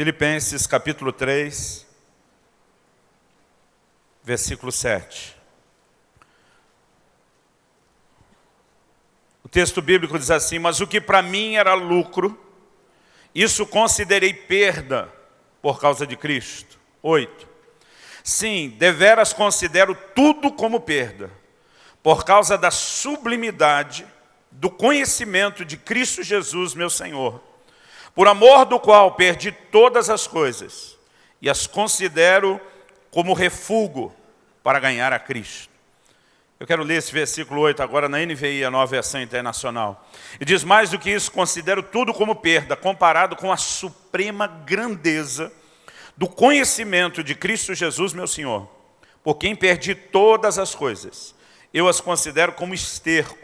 Filipenses capítulo 3, versículo 7. O texto bíblico diz assim: mas o que para mim era lucro, isso considerei perda por causa de Cristo. 8. Sim, deveras considero tudo como perda, por causa da sublimidade do conhecimento de Cristo Jesus, meu Senhor, por amor do qual perdi todas as coisas e as considero como refúgio para ganhar a Cristo. Eu quero ler esse versículo 8 agora na NVI, a Nova Versão Internacional. E diz: mais do que isso, considero tudo como perda, comparado com a suprema grandeza do conhecimento de Cristo Jesus, meu Senhor, por quem perdi todas as coisas. Eu as considero como esterco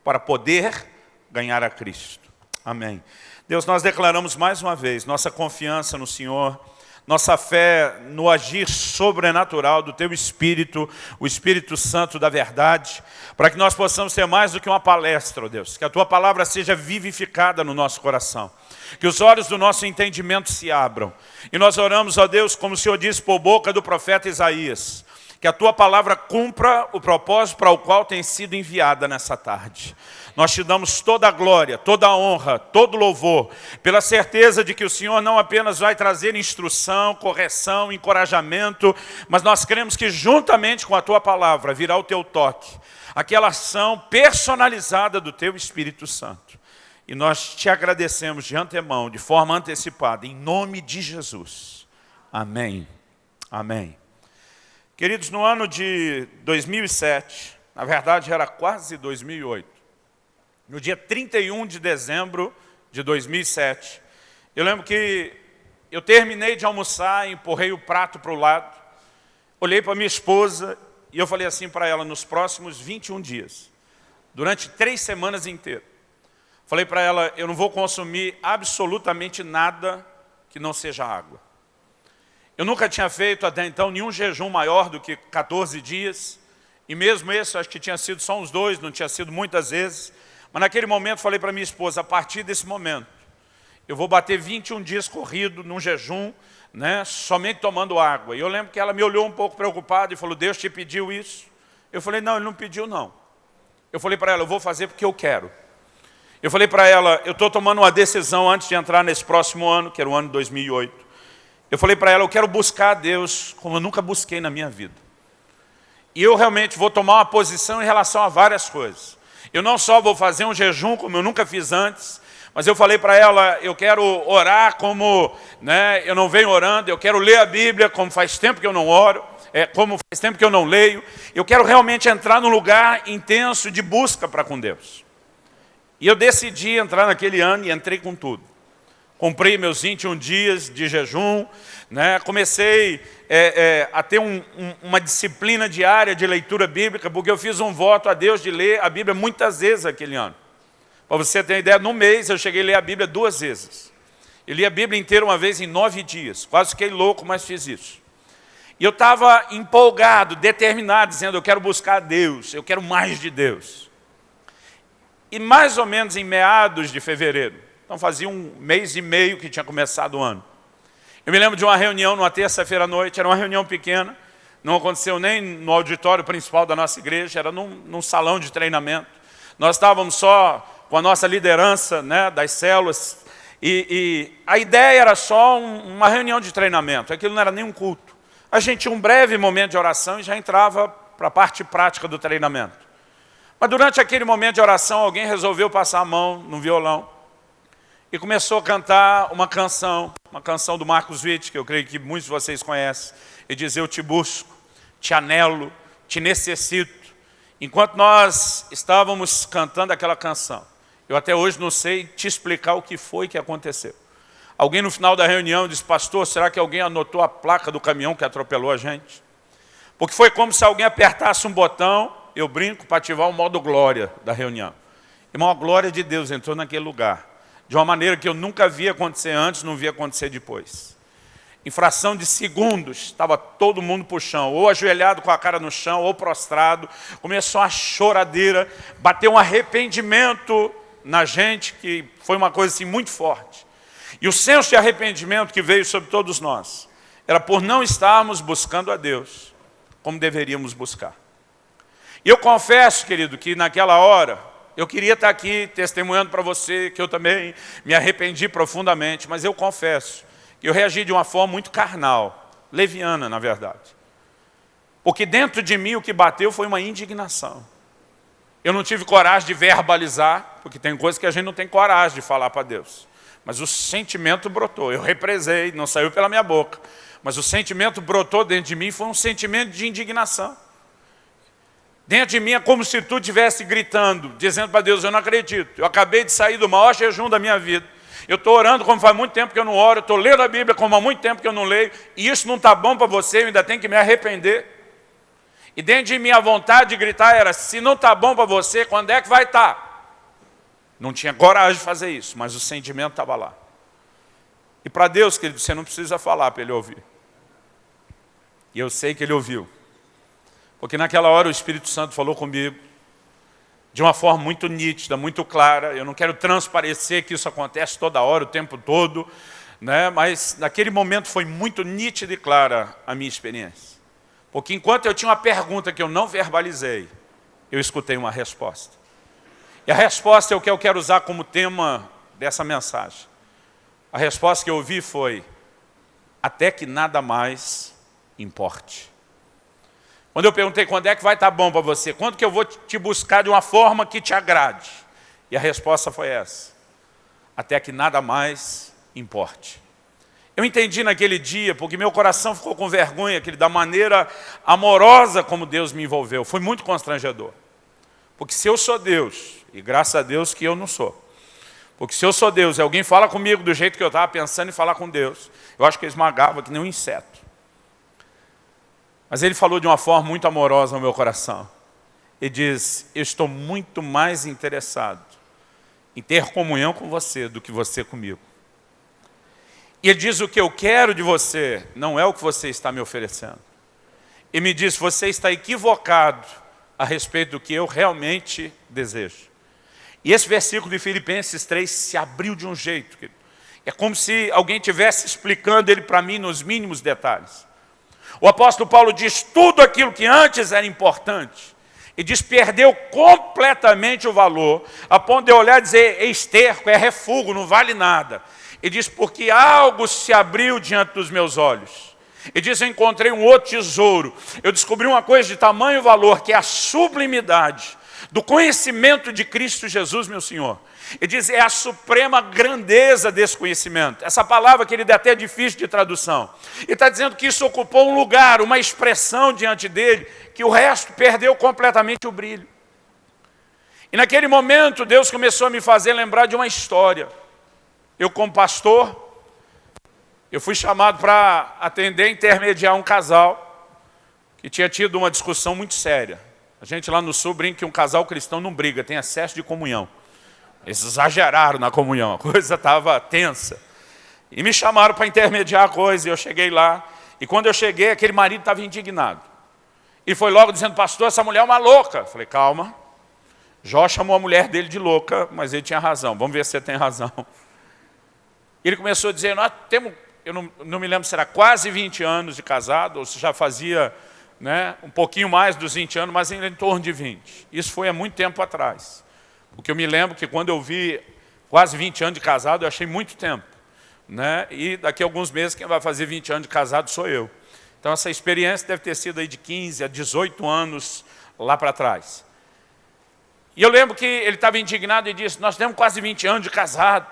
para poder ganhar a Cristo. Amém. Deus, nós declaramos mais uma vez nossa confiança no Senhor, nossa fé no agir sobrenatural do Teu Espírito, o Espírito Santo da verdade, para que nós possamos ter mais do que uma palestra, ó Deus, que a Tua palavra seja vivificada no nosso coração, que os olhos do nosso entendimento se abram. E nós oramos, ó Deus, como o Senhor disse por boca do profeta Isaías, que a Tua palavra cumpra o propósito para o qual tem sido enviada nessa tarde. Nós te damos toda a glória, toda a honra, todo o louvor, pela certeza de que o Senhor não apenas vai trazer instrução, correção, encorajamento, mas nós cremos que juntamente com a Tua palavra virá o Teu toque, aquela ação personalizada do Teu Espírito Santo. E nós te agradecemos de antemão, de forma antecipada, em nome de Jesus. Amém. Amém. Queridos, no ano de 2007, na verdade era quase 2008, no dia 31 de dezembro de 2007, eu lembro que eu terminei de almoçar, empurrei o prato para o lado, olhei para minha esposa e eu falei assim para ela: nos próximos 21 dias, durante 3 semanas inteiras, falei para ela: eu não vou consumir absolutamente nada que não seja água. Eu nunca tinha feito até então nenhum jejum maior do que 14 dias, e mesmo esse, acho que tinha sido só uns 2, não tinha sido muitas vezes, mas naquele momento falei para minha esposa: a partir desse momento, eu vou bater 21 dias corrido num jejum, né, somente tomando água. E eu lembro que ela me olhou um pouco preocupada e falou: Deus te pediu isso? Eu falei: não, Ele não pediu não. Eu falei para ela: eu vou fazer porque eu quero. Eu falei para ela: eu estou tomando uma decisão antes de entrar nesse próximo ano, que era o ano de 2008. Eu falei para ela: eu quero buscar a Deus como eu nunca busquei na minha vida. E eu realmente vou tomar uma posição em relação a várias coisas. Eu não só vou fazer um jejum como eu nunca fiz antes, mas eu falei para ela: eu quero orar como eu não venho orando, eu quero ler a Bíblia como faz tempo que eu não oro, como faz tempo que eu não leio. Eu quero realmente entrar num lugar intenso de busca para com Deus. E eu decidi entrar naquele ano e entrei com tudo. Comprei meus 21 dias de jejum, comecei a ter uma disciplina diária de leitura bíblica, porque eu fiz um voto a Deus de ler a Bíblia muitas vezes aquele ano. Para você ter uma ideia, no mês eu cheguei a ler a Bíblia 2 vezes. Eu li a Bíblia inteira uma vez em 9 dias, quase fiquei louco, mas fiz isso. E eu estava empolgado, determinado, dizendo: eu quero buscar a Deus, eu quero mais de Deus. E mais ou menos em meados de fevereiro, então fazia 1 mês e meio que tinha começado o ano, eu me lembro de uma reunião numa terça-feira à noite, era uma reunião pequena, não aconteceu nem no auditório principal da nossa igreja, era num salão de treinamento. Nós estávamos só com a nossa liderança, das células, e a ideia era só uma reunião de treinamento, aquilo não era nem um culto. A gente tinha um breve momento de oração e já entrava para a parte prática do treinamento. Mas durante aquele momento de oração, alguém resolveu passar a mão no violão e começou a cantar uma canção do Marcos Witt, que eu creio que muitos de vocês conhecem, e dizer: eu te busco, te anelo, te necessito. Enquanto nós estávamos cantando aquela canção, eu até hoje não sei te explicar o que foi que aconteceu. Alguém no final da reunião disse: pastor, será que alguém anotou a placa do caminhão que atropelou a gente? Porque foi como se alguém apertasse um botão, eu brinco, para ativar o modo glória da reunião. Irmão, a glória de Deus entrou naquele lugar, de uma maneira que eu nunca vi acontecer antes, não vi acontecer depois. Em fração de segundos, estava todo mundo para o chão, ou ajoelhado com a cara no chão, ou prostrado. Começou a choradeira, bateu um arrependimento na gente, que foi uma coisa assim muito forte. E o senso de arrependimento que veio sobre todos nós era por não estarmos buscando a Deus como deveríamos buscar. E eu confesso, querido, que naquela hora eu queria estar aqui testemunhando para você que eu também me arrependi profundamente, mas eu confesso que eu reagi de uma forma muito carnal, leviana, na verdade. Porque dentro de mim o que bateu foi uma indignação. Eu não tive coragem de verbalizar, porque tem coisas que a gente não tem coragem de falar para Deus. Mas o sentimento brotou, eu represei, não saiu pela minha boca. Mas o sentimento brotou dentro de mim, foi um sentimento de indignação. Dentro de mim é como se tu estivesse gritando, dizendo para Deus, eu não acredito. Eu acabei de sair do maior jejum da minha vida. Eu estou orando como faz muito tempo que eu não oro, eu estou lendo a Bíblia como há muito tempo que eu não leio, e isso não está bom para você, eu ainda tenho que me arrepender. E dentro de mim a vontade de gritar era, se não está bom para você, quando é que vai estar? Não tinha coragem de fazer isso, mas o sentimento estava lá. E para Deus, querido, você não precisa falar para Ele ouvir. E eu sei que Ele ouviu. Porque naquela hora o Espírito Santo falou comigo, de uma forma muito nítida, muito clara. Eu não quero transparecer que isso acontece toda hora, o tempo todo, né? Mas naquele momento foi muito nítida e clara a minha experiência. Porque enquanto eu tinha uma pergunta que eu não verbalizei, eu escutei uma resposta. E a resposta é o que eu quero usar como tema dessa mensagem. A resposta que eu ouvi foi, até que nada mais importe. Quando eu perguntei quando é que vai estar bom para você, quando que eu vou te buscar de uma forma que te agrade? E a resposta foi essa, até que nada mais importe. Eu entendi naquele dia, porque meu coração ficou com vergonha da maneira amorosa como Deus me envolveu. Foi muito constrangedor. Porque se eu sou Deus, e graças a Deus que eu não sou, porque se eu sou Deus e alguém fala comigo do jeito que eu estava pensando em falar com Deus, eu acho que eu esmagava que nem um inseto. Mas Ele falou de uma forma muito amorosa ao meu coração. Ele diz, eu estou muito mais interessado em ter comunhão com você do que você comigo. E Ele diz, o que eu quero de você não é o que você está me oferecendo. Ele me diz, você está equivocado a respeito do que eu realmente desejo. E esse versículo de Filipenses 3 se abriu de um jeito, querido. É como se alguém estivesse explicando ele para mim nos mínimos detalhes. O apóstolo Paulo diz, tudo aquilo que antes era importante, e diz, perdeu completamente o valor, a ponto de eu olhar e dizer, é esterco, é refúgio, não vale nada. Ele diz, porque algo se abriu diante dos meus olhos. Ele diz, eu encontrei um outro tesouro. Eu descobri uma coisa de tamanho valor, que é a sublimidade do conhecimento de Cristo Jesus, meu Senhor. Ele diz, é a suprema grandeza desse conhecimento. Essa palavra, que ele é até difícil de tradução. Ele está dizendo que isso ocupou um lugar, uma expressão diante dele, que o resto perdeu completamente o brilho. E naquele momento, Deus começou a me fazer lembrar de uma história. Eu, como pastor, eu fui chamado para atender e intermediar um casal que tinha tido uma discussão muito séria. A gente lá no sul brinca que um casal cristão não briga, tem excesso de comunhão. Eles exageraram na comunhão, a coisa estava tensa. E me chamaram para intermediar a coisa, e eu cheguei lá. E quando eu cheguei, aquele marido estava indignado. E foi logo dizendo, pastor, essa mulher é uma louca. Eu falei, calma. Jó chamou a mulher dele de louca, mas ele tinha razão. Vamos ver se você tem razão. Ele começou a dizer, nós temos, eu não me lembro se era quase 20 anos de casado, ou se já fazia, né, um pouquinho mais dos 20 anos, mas ainda em torno de 20. Isso foi há muito tempo atrás. Porque eu me lembro que quando eu vi quase 20 anos de casado, eu achei muito tempo. Né? E daqui a alguns meses, quem vai fazer 20 anos de casado sou eu. Então essa experiência deve ter sido aí de 15 a 18 anos lá para trás. E eu lembro que ele estava indignado e disse, nós temos quase 20 anos de casado.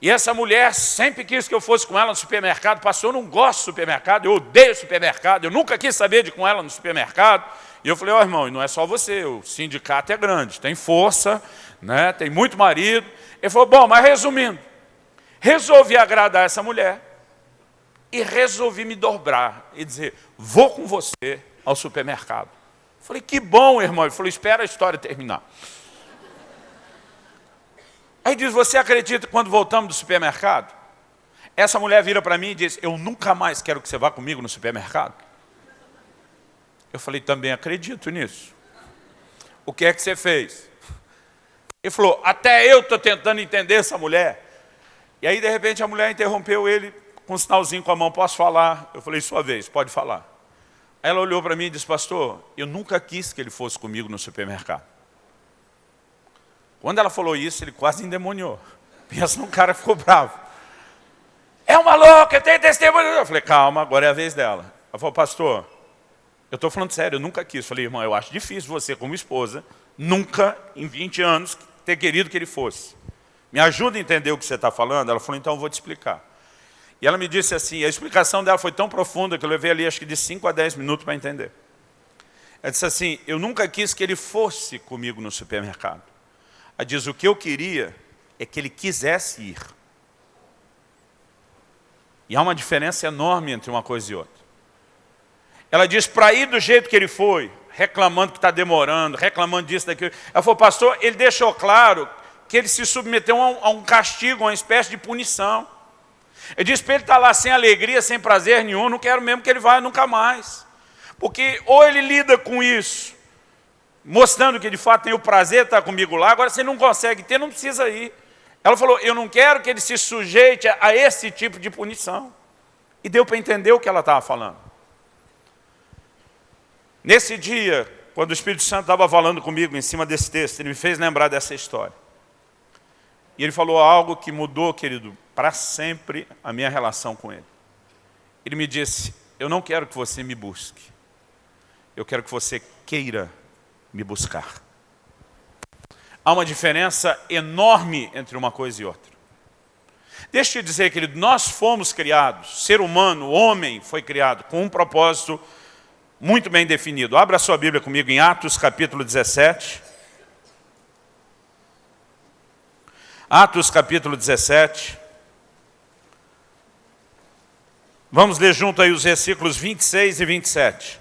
E essa mulher sempre quis que eu fosse com ela no supermercado. Pastor, eu não gosto de supermercado, eu odeio supermercado, eu nunca quis saber de ir com ela no supermercado. E eu falei, ó irmão, e não é só você, o sindicato é grande, tem força, né, tem muito marido. Ele falou, bom, mas resumindo, resolvi agradar essa mulher e resolvi me dobrar e dizer, vou com você ao supermercado. Eu falei, que bom, irmão. Ele falou, espera a história terminar. Aí diz, você acredita que quando voltamos do supermercado, essa mulher vira para mim e diz, eu nunca mais quero que você vá comigo no supermercado? Eu falei, também acredito nisso. O que é que você fez? Ele falou, até eu estou tentando entender essa mulher. E aí, de repente, a mulher interrompeu ele com um sinalzinho com a mão, posso falar? Eu falei, sua vez, pode falar. Aí ela olhou para mim e disse, pastor, eu nunca quis que ele fosse comigo no supermercado. Quando ela falou isso, ele quase endemoniou. Pensa num cara que ficou bravo. É uma louca, eu tenho testemunho. Eu falei, calma, agora é a vez dela. Ela falou, pastor, eu estou falando sério, eu nunca quis. Eu falei, irmão, eu acho difícil você, como esposa, nunca, em 20 anos, ter querido que ele fosse. Me ajuda a entender o que você está falando? Ela falou, então eu vou te explicar. E ela me disse assim, a explicação dela foi tão profunda que eu levei ali acho que de 5 a 10 minutos para entender. Ela disse assim, eu nunca quis que ele fosse comigo no supermercado. Ela diz, o que eu queria é que ele quisesse ir. E há uma diferença enorme entre uma coisa e outra. Ela diz, para ir do jeito que ele foi, reclamando que está demorando, reclamando disso, daquilo. Ela falou, pastor, ele deixou claro que ele se submeteu a um castigo, a uma espécie de punição. Ele disse para ele estar lá sem alegria, sem prazer nenhum, não quero mesmo que ele vá nunca mais. Porque ou ele lida com isso, mostrando que de fato tem o prazer de estar comigo lá, agora se ele não consegue ter, não precisa ir. Ela falou, eu não quero que ele se sujeite a esse tipo de punição. E deu para entender o que ela estava falando. Nesse dia, quando o Espírito Santo estava falando comigo em cima desse texto, ele me fez lembrar dessa história. E ele falou algo que mudou, querido, para sempre a minha relação com ele. Ele me disse, eu não quero que você me busque. Eu quero que você queira me buscar. Há uma diferença enorme entre uma coisa e outra. Deixa eu dizer, querido, nós fomos criados, ser humano, o homem foi criado com um propósito muito bem definido. Abra a sua Bíblia comigo em Atos capítulo 17. Atos capítulo 17. Vamos ler junto aí os versículos 26 e 27.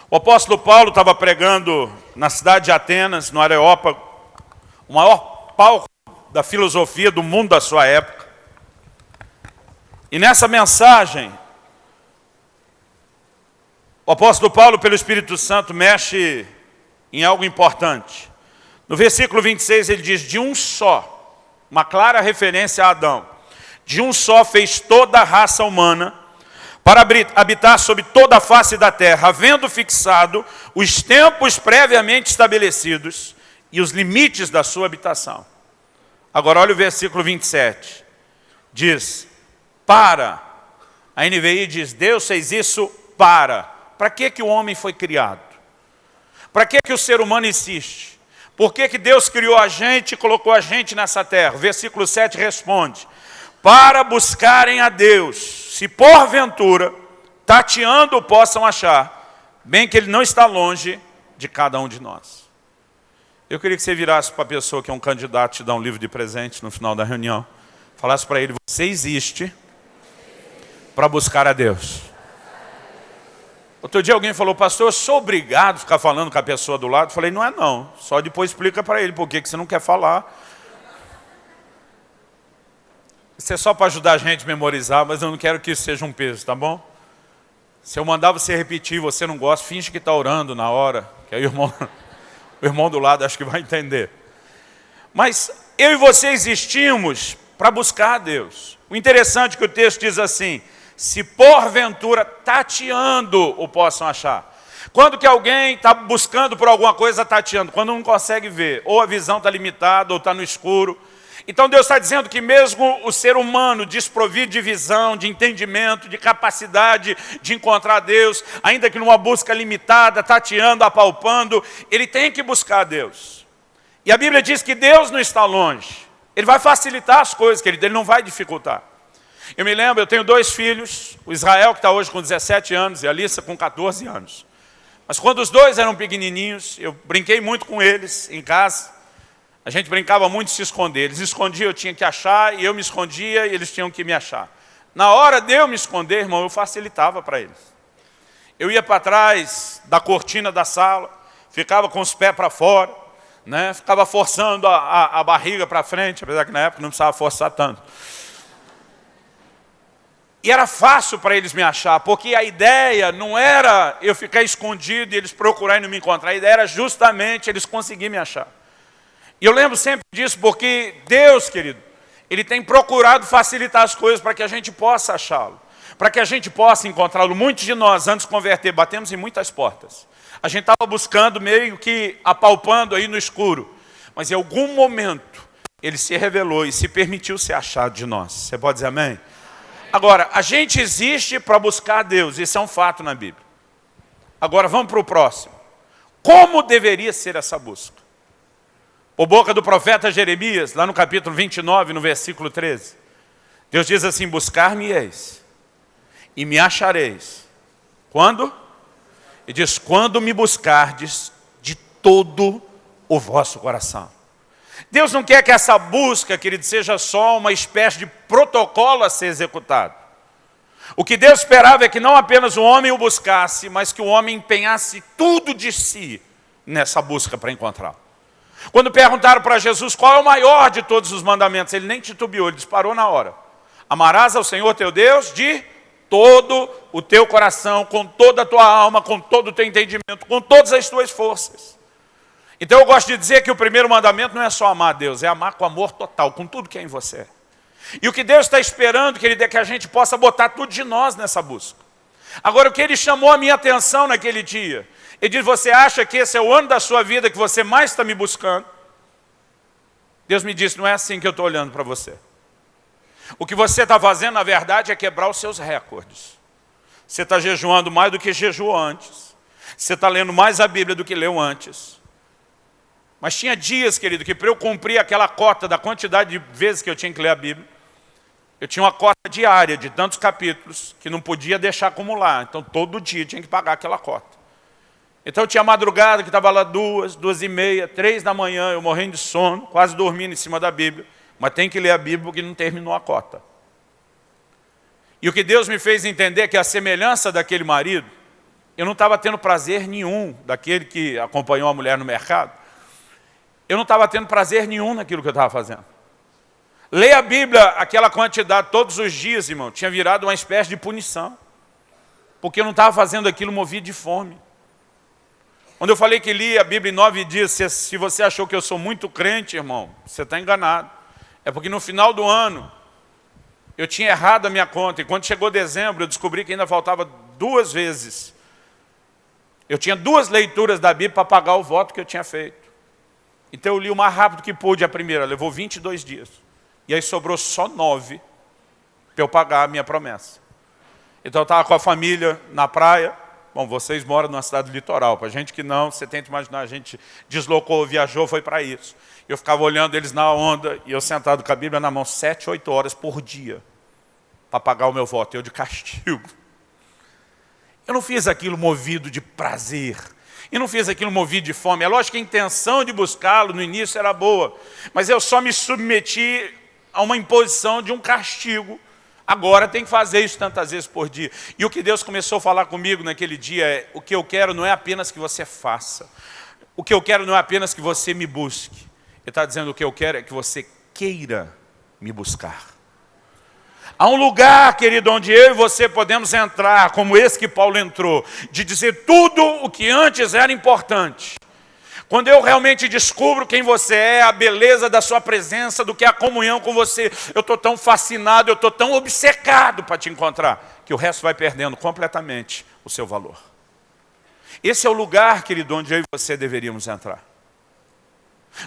O apóstolo Paulo estava pregando na cidade de Atenas, no Areópago, o maior palco da filosofia do mundo da sua época. E nessa mensagem, o apóstolo Paulo, pelo Espírito Santo, mexe em algo importante. No versículo 26 ele diz, de um só, uma clara referência a Adão, de um só fez toda a raça humana, para habitar sobre toda a face da terra, havendo fixado os tempos previamente estabelecidos e os limites da sua habitação. Agora olha o versículo 27. Diz, para. A NVI diz, Deus fez isso para. Para que o homem foi criado? Para que o ser humano existe? Por que Deus criou a gente e colocou a gente nessa terra? O versículo 7 responde, para buscarem a Deus, se porventura, tateando, possam achar, bem que Ele não está longe de cada um de nós. Eu queria que você virasse para a pessoa que é um candidato te dar um livro de presente no final da reunião, falasse para ele, você existe para buscar a Deus. Outro dia alguém falou, pastor, eu sou obrigado a ficar falando com a pessoa do lado. Eu falei, não é não, só depois explica para ele por que você não quer falar. Isso é só para ajudar a gente a memorizar, mas eu não quero que isso seja um peso, tá bom? Se eu mandar você repetir e você não gosta, finge que está orando na hora, que aí o irmão do lado acho que vai entender. Mas eu e você existimos para buscar a Deus. O interessante é que o texto diz assim, se porventura tateando o possam achar. Quando que alguém está buscando por alguma coisa tateando? Quando não consegue ver, ou a visão está limitada, ou está no escuro. Então Deus está dizendo que mesmo o ser humano desprovido de visão, de entendimento, de capacidade de encontrar Deus, ainda que numa busca limitada, tateando, apalpando, ele tem que buscar Deus. E a Bíblia diz que Deus não está longe. Ele vai facilitar as coisas, querido, ele não vai dificultar. Eu me lembro, eu tenho 2 filhos, o Israel que está hoje com 17 anos e a Alissa com 14 anos. Mas quando os 2 eram pequenininhos, eu brinquei muito com eles em casa. A gente brincava muito de se esconder. Eles escondiam, eu tinha que achar, e eu me escondia e eles tinham que me achar. Na hora de eu me esconder, irmão, eu facilitava para eles. Eu ia para trás da cortina da sala, ficava com os pés para fora, né? Ficava forçando a barriga para frente, apesar que na época não precisava forçar tanto. E era fácil para eles me achar, porque a ideia não era eu ficar escondido e eles procurarem não me encontrar. A ideia era justamente eles conseguirem me achar. E eu lembro sempre disso porque Deus, querido, Ele tem procurado facilitar as coisas para que a gente possa achá-lo, para que a gente possa encontrá-lo. Muitos de nós, antes de converter, batemos em muitas portas. A gente estava buscando, meio que apalpando aí no escuro. Mas em algum momento, ele se revelou e se permitiu ser achado de nós. Você pode dizer amém? Agora, a gente existe para buscar a Deus. Isso é um fato na Bíblia. Agora, vamos para o próximo. Como deveria ser essa busca? Por boca do profeta Jeremias, lá no capítulo 29, no versículo 13. Deus diz assim, buscar-me-eis e me achareis. Quando? E diz, quando me buscardes de todo o vosso coração. Deus não quer que essa busca, querido, seja só uma espécie de protocolo a ser executado. O que Deus esperava é que não apenas o homem o buscasse, mas que o homem empenhasse tudo de si nessa busca para encontrá-lo. Quando perguntaram para Jesus qual é o maior de todos os mandamentos, ele nem titubeou, ele disparou na hora. Amarás ao Senhor teu Deus de todo o teu coração, com toda a tua alma, com todo o teu entendimento, com todas as tuas forças. Então eu gosto de dizer que o primeiro mandamento não é só amar a Deus, é amar com amor total, com tudo que é em você. E o que Deus está esperando, querido, é que a gente possa botar tudo de nós nessa busca. Agora, o que Ele chamou a minha atenção naquele dia, Ele diz, você acha que esse é o ano da sua vida que você mais está me buscando? Deus me disse, não é assim que eu estou olhando para você. O que você está fazendo, na verdade, é quebrar os seus recordes. Você está jejuando mais do que jejuou antes. Você está lendo mais a Bíblia do que leu antes. Mas tinha dias, querido, que para eu cumprir aquela cota da quantidade de vezes que eu tinha que ler a Bíblia, eu tinha uma cota diária de tantos capítulos que não podia deixar acumular. Então, todo dia tinha que pagar aquela cota. Então, eu tinha madrugada que estava lá 2h30, 3 da manhã, eu morrendo de sono, quase dormindo em cima da Bíblia. Mas tem que ler a Bíblia porque não terminou a cota. E o que Deus me fez entender é que a semelhança daquele marido, eu não estava tendo prazer nenhum, daquele que acompanhou a mulher no mercado, eu não estava tendo prazer nenhum naquilo que eu estava fazendo. Ler a Bíblia, aquela quantidade, todos os dias, irmão, tinha virado uma espécie de punição. Porque eu não estava fazendo aquilo movido de fome. Quando eu falei que li a Bíblia em 9 dias, se você achou que eu sou muito crente, irmão, você está enganado. É porque no final do ano, eu tinha errado a minha conta. E quando chegou dezembro, eu descobri que ainda faltava 2 vezes. Eu tinha 2 leituras da Bíblia para pagar o voto que eu tinha feito. Então eu li o mais rápido que pude a primeira, levou 22 dias. E aí sobrou só 9 para eu pagar a minha promessa. Então eu estava com a família na praia. Bom, vocês moram numa cidade litoral. Para gente que não, você tenta imaginar, a gente deslocou, viajou, foi para isso. Eu ficava olhando eles na onda e eu sentado com a Bíblia na mão 7, 8 horas por dia para pagar o meu voto. Eu de castigo. Eu não fiz aquilo movido de prazer. E não fiz aquilo movido de fome. É lógico que a intenção de buscá-lo no início era boa. Mas eu só me submeti a uma imposição de um castigo. Agora tem que fazer isso tantas vezes por dia. E o que Deus começou a falar comigo naquele dia é, o que eu quero não é apenas que você faça. O que eu quero não é apenas que você me busque. Ele está dizendo, o que eu quero é que você queira me buscar. Há um lugar, querido, onde eu e você podemos entrar, como esse que Paulo entrou, de dizer tudo o que antes era importante. Quando eu realmente descubro quem você é, a beleza da sua presença, do que é a comunhão com você, eu estou tão fascinado, eu estou tão obcecado para te encontrar, que o resto vai perdendo completamente o seu valor. Esse é o lugar, querido, onde eu e você deveríamos entrar.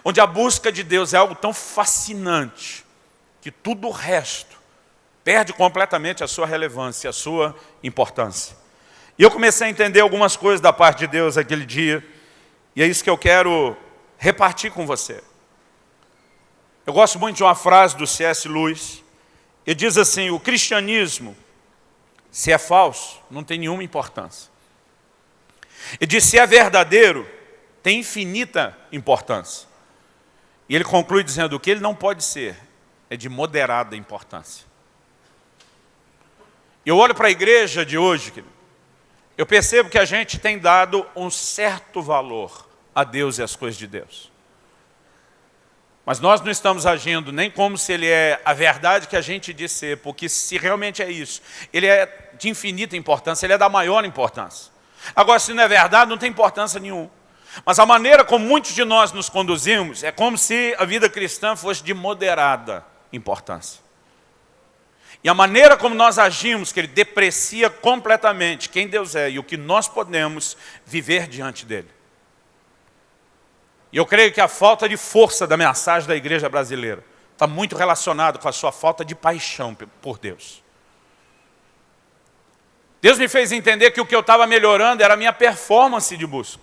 Onde a busca de Deus é algo tão fascinante, que tudo o resto perde completamente a sua relevância, a sua importância. E eu comecei a entender algumas coisas da parte de Deus aquele dia, e é isso que eu quero repartir com você. Eu gosto muito de uma frase do C.S. Lewis. Ele diz assim, o cristianismo, se é falso, não tem nenhuma importância. Ele diz, se é verdadeiro, tem infinita importância. E ele conclui dizendo, o que ele não pode ser, é de moderada importância. Eu olho para a igreja de hoje, querido, eu percebo que a gente tem dado um certo valor a Deus e às coisas de Deus. Mas nós não estamos agindo nem como se Ele é a verdade que a gente diz ser, porque se realmente é isso, Ele é de infinita importância, Ele é da maior importância. Agora, se não é verdade, não tem importância nenhuma. Mas a maneira como muitos de nós nos conduzimos é como se a vida cristã fosse de moderada importância. E a maneira como nós agimos, que ele deprecia completamente quem Deus é e o que nós podemos viver diante dele. E eu creio que a falta de força da mensagem da igreja brasileira está muito relacionado com a sua falta de paixão por Deus. Deus me fez entender que o que eu estava melhorando era a minha performance de busca.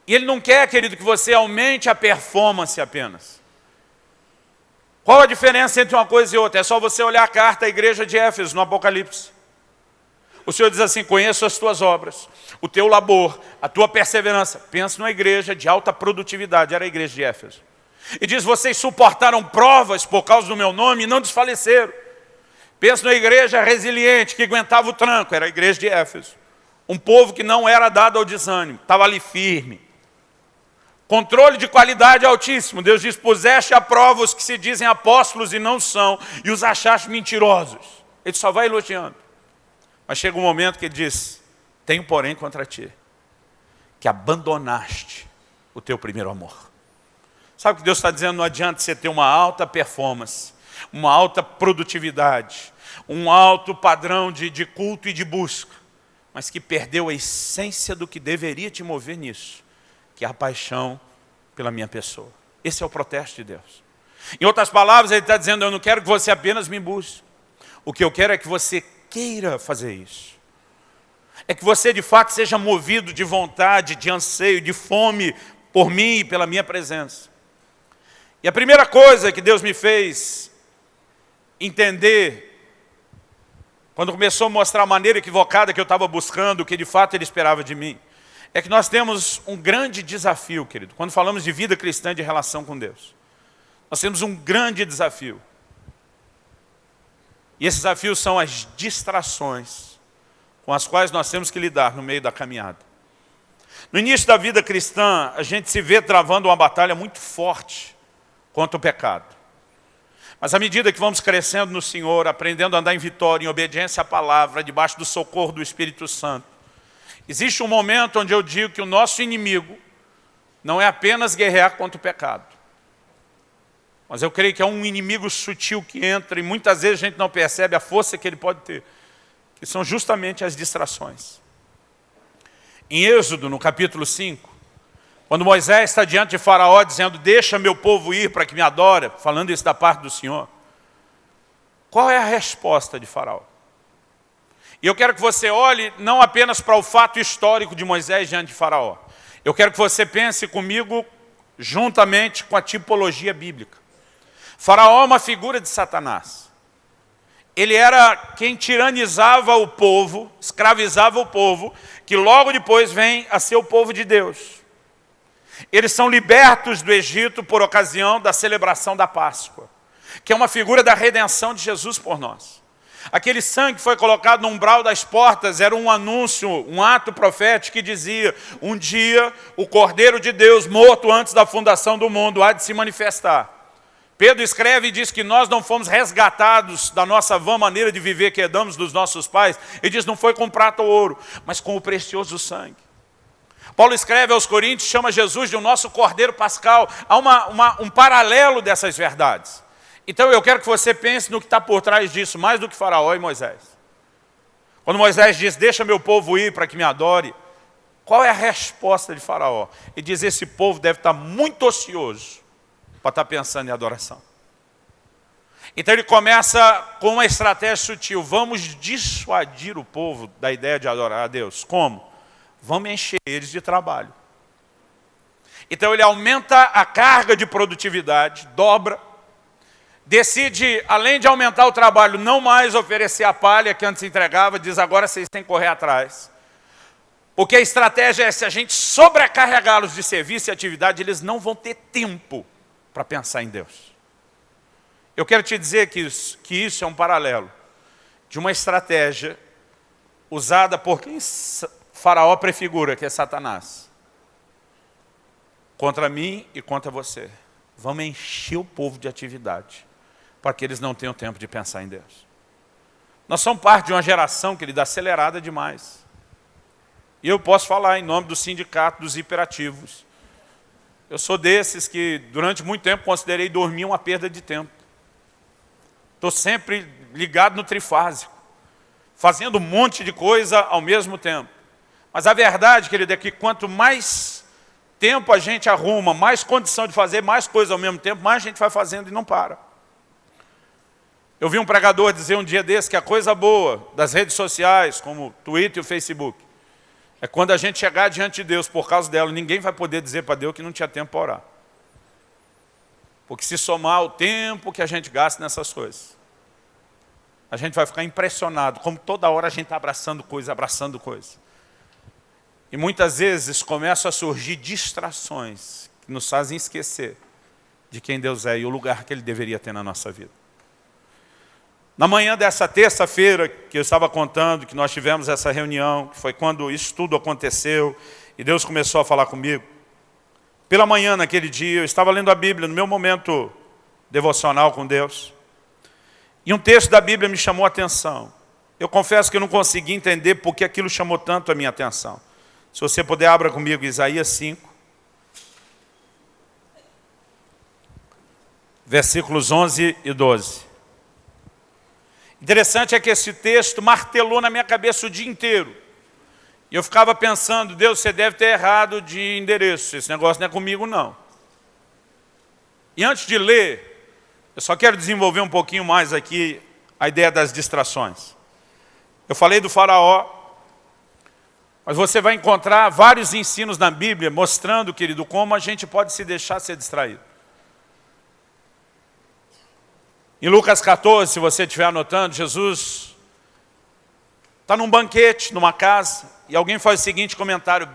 E Ele não quer, querido, que você aumente a performance apenas. Qual a diferença entre uma coisa e outra? É só você olhar a carta à igreja de Éfeso, no Apocalipse. O Senhor diz assim: conheço as tuas obras, o teu labor, a tua perseverança. Pensa numa igreja de alta produtividade, era a igreja de Éfeso. E diz: vocês suportaram provas por causa do meu nome e não desfaleceram. Pensa numa igreja resiliente, que aguentava o tranco, era a igreja de Éfeso. Um povo que não era dado ao desânimo, estava ali firme. Controle de qualidade altíssimo. Deus diz: puseste à prova os que se dizem apóstolos e não são, e os achaste mentirosos. Ele só vai elogiando. Mas chega um momento que ele diz: tenho porém contra ti, que abandonaste o teu primeiro amor. Sabe o que Deus está dizendo? Não adianta você ter uma alta performance, uma alta produtividade, um alto padrão de culto e de busca, mas que perdeu a essência do que deveria te mover nisso, que é a paixão pela minha pessoa. Esse é o protesto de Deus. Em outras palavras, Ele está dizendo: eu não quero que você apenas me busque. O que eu quero é que você queira fazer isso. É que você de fato seja movido de vontade, de anseio, de fome por mim e pela minha presença. E a primeira coisa que Deus me fez entender, quando começou a mostrar a maneira equivocada que eu estava buscando, o que de fato Ele esperava de mim, é que nós temos um grande desafio, querido, quando falamos de vida cristã, de relação com Deus. Nós temos um grande desafio. E esse desafio são as distrações com as quais nós temos que lidar no meio da caminhada. No início da vida cristã, a gente se vê travando uma batalha muito forte contra o pecado. Mas à medida que vamos crescendo no Senhor, aprendendo a andar em vitória, em obediência à palavra, debaixo do socorro do Espírito Santo, existe um momento onde eu digo que o nosso inimigo não é apenas guerrear contra o pecado, mas eu creio que é um inimigo sutil que entra e muitas vezes a gente não percebe a força que ele pode ter, que são justamente as distrações. Em Êxodo, no capítulo 5, quando Moisés está diante de Faraó dizendo: deixa meu povo ir para que me adore, falando isso da parte do Senhor, qual é a resposta de Faraó? E eu quero que você olhe não apenas para o fato histórico de Moisés diante de Faraó. Eu quero que você pense comigo juntamente com a tipologia bíblica. Faraó é uma figura de Satanás. Ele era quem tiranizava o povo, escravizava o povo, que logo depois vem a ser o povo de Deus. Eles são libertos do Egito por ocasião da celebração da Páscoa, que é uma figura da redenção de Jesus por nós. Aquele sangue que foi colocado no umbral das portas era um anúncio, um ato profético que dizia: um dia o Cordeiro de Deus, morto antes da fundação do mundo, há de se manifestar. Pedro escreve e diz que nós não fomos resgatados da nossa vã maneira de viver que herdamos dos nossos pais. Ele diz: não foi com prata ou ouro, mas com o precioso sangue. Paulo escreve aos Coríntios, chama Jesus de o nosso Cordeiro Pascal. Há um paralelo dessas verdades. Então eu quero que você pense no que está por trás disso, mais do que Faraó e Moisés. Quando Moisés diz: deixa meu povo ir para que me adore, qual é a resposta de Faraó? Ele diz: esse povo deve estar muito ocioso para estar pensando em adoração. Então ele começa com uma estratégia sutil: vamos dissuadir o povo da ideia de adorar a Deus. Como? Vamos encher eles de trabalho. Então ele aumenta a carga de produtividade, dobra, decide, além de aumentar o trabalho, não mais oferecer a palha que antes entregava, diz: agora vocês têm que correr atrás. Porque a estratégia é: se a gente sobrecarregá-los de serviço e atividade, eles não vão ter tempo para pensar em Deus. Eu quero te dizer que isso é um paralelo de uma estratégia usada por quem Faraó prefigura, que é Satanás, contra mim e contra você. Vamos encher o povo de atividade, para que eles não tenham tempo de pensar em Deus. Nós somos parte de uma geração, querida, acelerada demais. E eu posso falar em nome do sindicato dos hiperativos. Eu sou desses que durante muito tempo considerei dormir uma perda de tempo. Estou sempre ligado no trifásico, fazendo um monte de coisa ao mesmo tempo. Mas a verdade, querido, é que quanto mais tempo a gente arruma, mais condição de fazer mais coisas ao mesmo tempo, mais a gente vai fazendo e não para. Eu vi um pregador dizer um dia desse que a coisa boa das redes sociais, como o Twitter e o Facebook, é quando a gente chegar diante de Deus por causa dela, ninguém vai poder dizer para Deus que não tinha tempo para orar. Porque se somar o tempo que a gente gasta nessas coisas, a gente vai ficar impressionado, como toda hora a gente está abraçando coisa. E muitas vezes começam a surgir distrações que nos fazem esquecer de quem Deus é e o lugar que Ele deveria ter na nossa vida. Na manhã dessa terça-feira, que eu estava contando, que nós tivemos essa reunião, que foi quando isso tudo aconteceu, e Deus começou a falar comigo. Pela manhã, naquele dia, eu estava lendo a Bíblia, no meu momento devocional com Deus. E um texto da Bíblia me chamou a atenção. Eu confesso que eu não consegui entender porque aquilo chamou tanto a minha atenção. Se você puder, abra comigo Isaías 5. Versículos 11 e 12. Interessante é que esse texto martelou na minha cabeça o dia inteiro. E eu ficava pensando, Deus, você deve ter errado de endereço, esse negócio não é comigo não. E antes de ler, eu só quero desenvolver um pouquinho mais aqui a ideia das distrações. Eu falei do faraó, mas você vai encontrar vários ensinos na Bíblia mostrando, querido, como a gente pode se deixar ser distraído. Em Lucas 14, se você estiver anotando, Jesus está num banquete, numa casa, e alguém faz o seguinte comentário: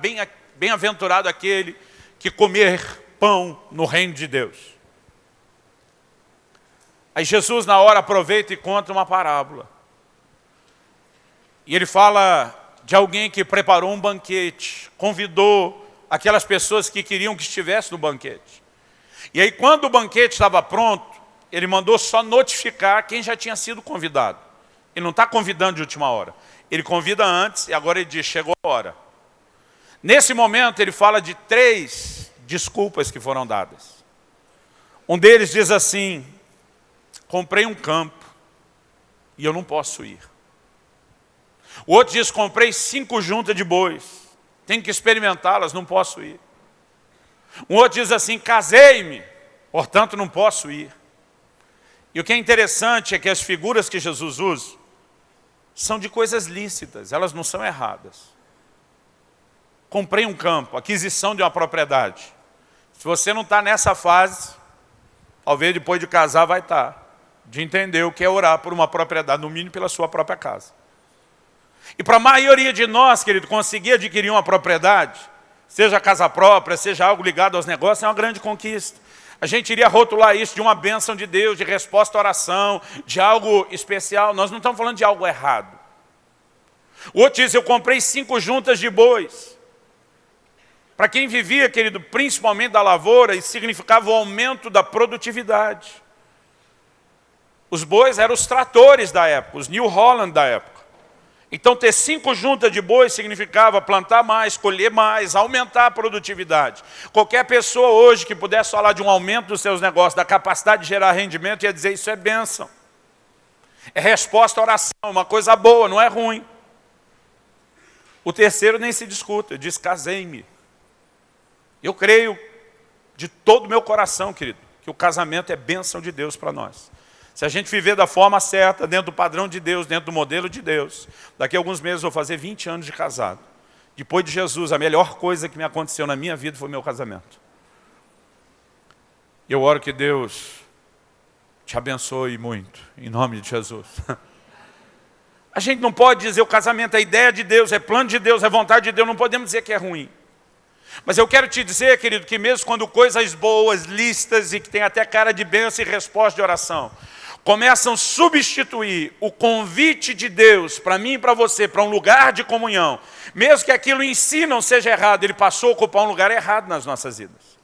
bem-aventurado aquele que comer pão no reino de Deus. Aí Jesus, na hora, aproveita e conta uma parábola. E ele fala de alguém que preparou um banquete, convidou aquelas pessoas que queriam que estivesse no banquete. E aí, quando o banquete estava pronto, ele mandou só notificar quem já tinha sido convidado. Ele não está convidando de última hora. Ele convida antes e agora ele diz, chegou a hora. Nesse momento ele fala de 3 desculpas que foram dadas. Um deles diz assim, comprei um campo e eu não posso ir. O outro diz, comprei 5 juntas de bois, tenho que experimentá-las, não posso ir. Um outro diz assim, casei-me, portanto não posso ir. E o que é interessante é que as figuras que Jesus usa são de coisas lícitas, elas não são erradas. Comprei um campo, aquisição de uma propriedade. Se você não está nessa fase, talvez depois de casar vai estar, de entender o que é orar por uma propriedade, no mínimo pela sua própria casa. E para a maioria de nós, querido, conseguir adquirir uma propriedade, seja casa própria, seja algo ligado aos negócios, é uma grande conquista. A gente iria rotular isso de uma bênção de Deus, de resposta à oração, de algo especial. Nós não estamos falando de algo errado. O outro diz, eu comprei 5 juntas de bois. Para quem vivia, querido, principalmente da lavoura, isso significava o aumento da produtividade. Os bois eram os tratores da época, os New Holland da época. Então ter 5 juntas de bois significava plantar mais, colher mais, aumentar a produtividade. Qualquer pessoa hoje que pudesse falar de um aumento dos seus negócios, da capacidade de gerar rendimento, ia dizer isso é bênção. É resposta à oração, uma coisa boa, não é ruim. O terceiro nem se discuta, diz casei-me. Eu creio de todo o meu coração, querido, que o casamento é bênção de Deus para nós. Se a gente viver da forma certa, dentro do padrão de Deus, dentro do modelo de Deus, daqui a alguns meses eu vou fazer 20 anos de casado. Depois de Jesus, a melhor coisa que me aconteceu na minha vida foi o meu casamento. Eu oro que Deus te abençoe muito, em nome de Jesus. A gente não pode dizer o casamento é ideia de Deus, é plano de Deus, é vontade de Deus, não podemos dizer que é ruim. Mas eu quero te dizer, querido, que mesmo quando coisas boas, listas e que tem até cara de bênção e resposta de oração, começam a substituir o convite de Deus para mim e para você, para um lugar de comunhão, mesmo que aquilo em si não seja errado, ele passou a ocupar um lugar errado nas nossas vidas.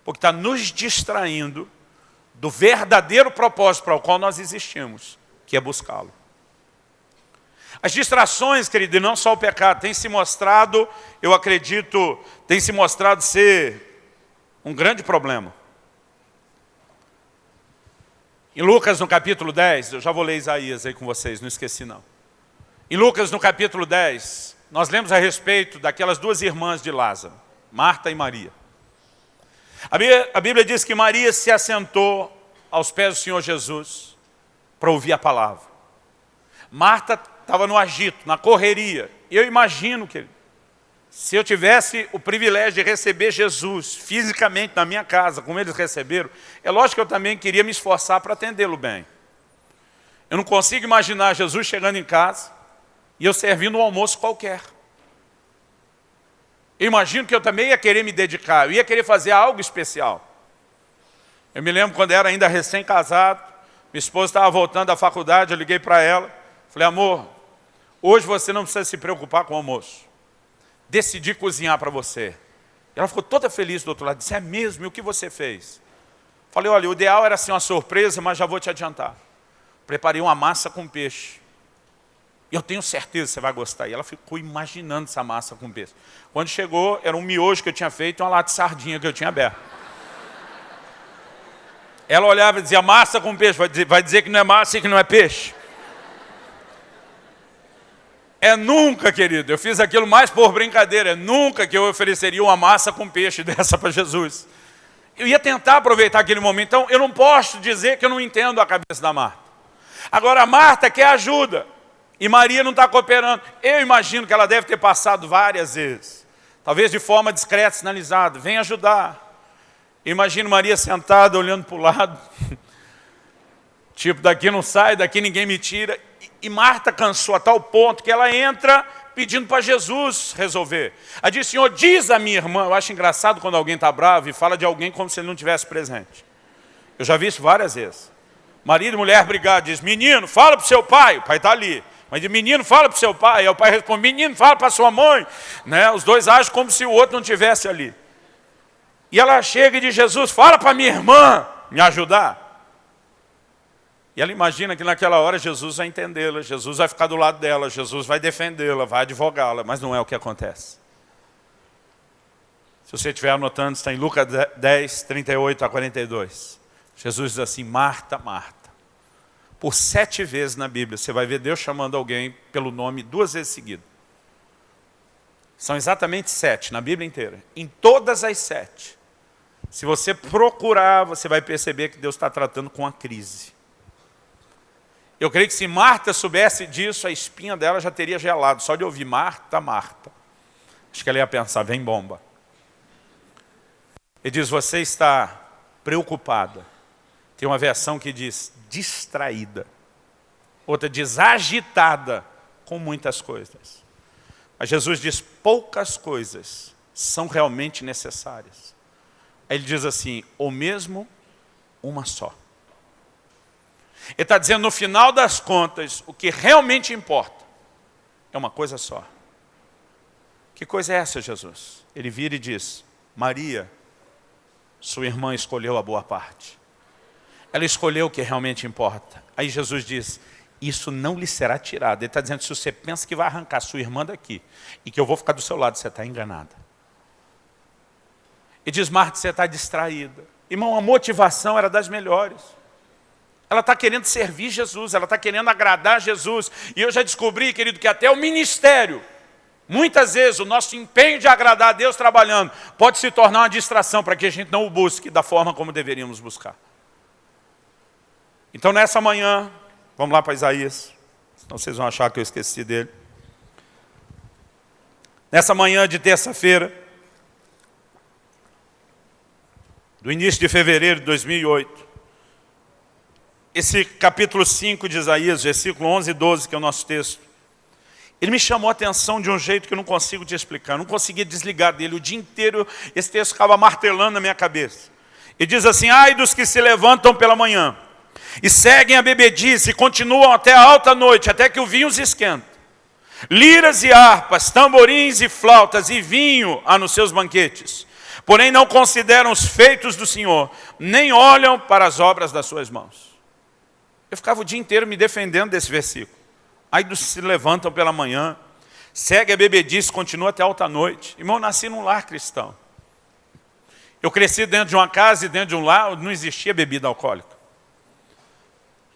Porque está nos distraindo do verdadeiro propósito para o qual nós existimos, que é buscá-lo. As distrações, querido, e não só o pecado, tem se mostrado, eu acredito, tem se mostrado ser um grande problema. Em Lucas, no capítulo 10, eu já vou ler Isaías aí com vocês, não esqueci não. Em Lucas, no capítulo 10, nós lemos a respeito daquelas duas irmãs de Lázaro, Marta e Maria. A Bíblia diz que Maria se assentou aos pés do Senhor Jesus para ouvir a palavra. Marta estava no agito, na correria. Eu imagino que se eu tivesse o privilégio de receber Jesus fisicamente na minha casa, como eles receberam, é lógico que eu também queria me esforçar para atendê-lo bem. Eu não consigo imaginar Jesus chegando em casa e eu servindo um almoço qualquer. Eu imagino que eu também ia querer me dedicar, eu ia querer fazer algo especial. Eu me lembro quando era ainda recém-casado, minha esposa estava voltando da faculdade, eu liguei para ela, falei, amor, hoje você não precisa se preocupar com o almoço. Decidi cozinhar para você. Ela ficou toda feliz do outro lado, disse, é mesmo? E o que você fez? Falei, olha, o ideal era ser uma surpresa, mas já vou te adiantar. Preparei uma massa com peixe. Eu tenho certeza que você vai gostar. E ela ficou imaginando essa massa com peixe. Quando chegou, era um miojo que eu tinha feito e uma lata de sardinha que eu tinha aberto. Ela olhava e dizia, massa com peixe, vai dizer que não é massa e que não é peixe. É nunca, querido, eu fiz aquilo mais por brincadeira, é nunca que eu ofereceria uma massa com peixe dessa para Jesus. Eu ia tentar aproveitar aquele momento, então eu não posso dizer que eu não entendo a cabeça da Marta. Agora a Marta quer ajuda, e Maria não está cooperando. Eu imagino que ela deve ter passado várias vezes, talvez de forma discreta, sinalizada, vem ajudar. Imagino Maria sentada, olhando para o lado, tipo, daqui não sai, daqui ninguém me tira. E Marta cansou a tal ponto que ela entra pedindo para Jesus resolver. Ela diz, Senhor, diz a minha irmã. Eu acho engraçado quando alguém está bravo e fala de alguém como se ele não tivesse presente. Eu já vi isso várias vezes. Marido e mulher brigar, diz, menino, fala para o seu pai. O pai está ali. Mas diz, menino, fala para o seu pai. Aí o pai responde, menino, fala para a sua mãe. Né? Os dois agem como se o outro não estivesse ali. E ela chega e diz, Jesus, fala para minha irmã me ajudar. E ela imagina que naquela hora Jesus vai entendê-la, Jesus vai ficar do lado dela, Jesus vai defendê-la, vai advogá-la, mas não é o que acontece. Se você estiver anotando, está em Lucas 10, 38 a 42. Jesus diz assim, Marta, Marta. Por 7 vezes na Bíblia, você vai ver Deus chamando alguém pelo nome 2 vezes seguidas. São exatamente 7 na Bíblia inteira. Em todas as 7. Se você procurar, você vai perceber que Deus está tratando com a crise. Eu creio que se Marta soubesse disso, a espinha dela já teria gelado. Só de ouvir Marta, Marta. Acho que ela ia pensar, vem bomba. Ele diz, você está preocupada. Tem uma versão que diz, distraída. Outra diz, agitada com muitas coisas. Mas Jesus diz, poucas coisas são realmente necessárias. Aí ele diz assim, ou mesmo uma só. Ele está dizendo, no final das contas, o que realmente importa é uma coisa só. Que coisa é essa, Jesus? Ele vira e diz, Maria, sua irmã escolheu a boa parte. Ela escolheu o que realmente importa. Aí Jesus diz, isso não lhe será tirado. Ele está dizendo, se você pensa que vai arrancar sua irmã daqui e que eu vou ficar do seu lado, você está enganada. Ele diz, Marta, você está distraída. Irmão, a motivação era das melhores. Ela está querendo servir Jesus, ela está querendo agradar Jesus. E eu já descobri, querido, que até o ministério, muitas vezes o nosso empenho de agradar a Deus trabalhando, pode se tornar uma distração para que a gente não o busque da forma como deveríamos buscar. Então nessa manhã, vamos lá para Isaías, senão vocês vão achar que eu esqueci dele. Nessa manhã de terça-feira, do início de fevereiro de 2008, esse capítulo 5 de Isaías, versículo 11 e 12, que é o nosso texto, ele me chamou a atenção de um jeito que eu não consigo te explicar, eu não conseguia desligar dele, o dia inteiro esse texto ficava martelando na minha cabeça. Ele diz assim, ai dos que se levantam pela manhã, e seguem a bebedice, e continuam até a alta noite, até que o vinho os esquenta. Liras e harpas, tamborins e flautas, e vinho há nos seus banquetes. Porém não consideram os feitos do Senhor, nem olham para as obras das suas mãos. Eu ficava o dia inteiro me defendendo desse versículo. Aí dos que se levantam pela manhã, segue a bebedice, continua até alta noite. Irmão, eu nasci num lar cristão. Eu cresci dentro de uma casa e dentro de um lar onde não existia bebida alcoólica.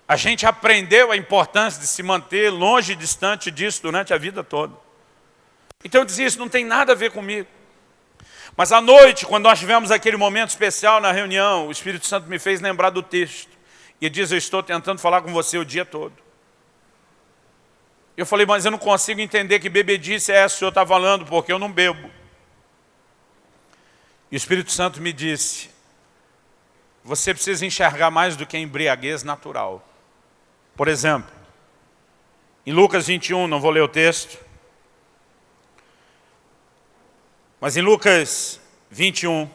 A gente aprendeu a importância de se manter longe e distante disso durante a vida toda. Então eu dizia, isso não tem nada a ver comigo. Mas à noite, quando nós tivemos aquele momento especial na reunião, o Espírito Santo me fez lembrar do texto. E ele diz, eu estou tentando falar com você o dia todo. Eu falei, mas eu não consigo entender que bebedice é essa que o senhor está falando, porque eu não bebo. E o Espírito Santo me disse, você precisa enxergar mais do que a embriaguez natural. Por exemplo, em Lucas 21, não vou ler o texto, mas em Lucas 21,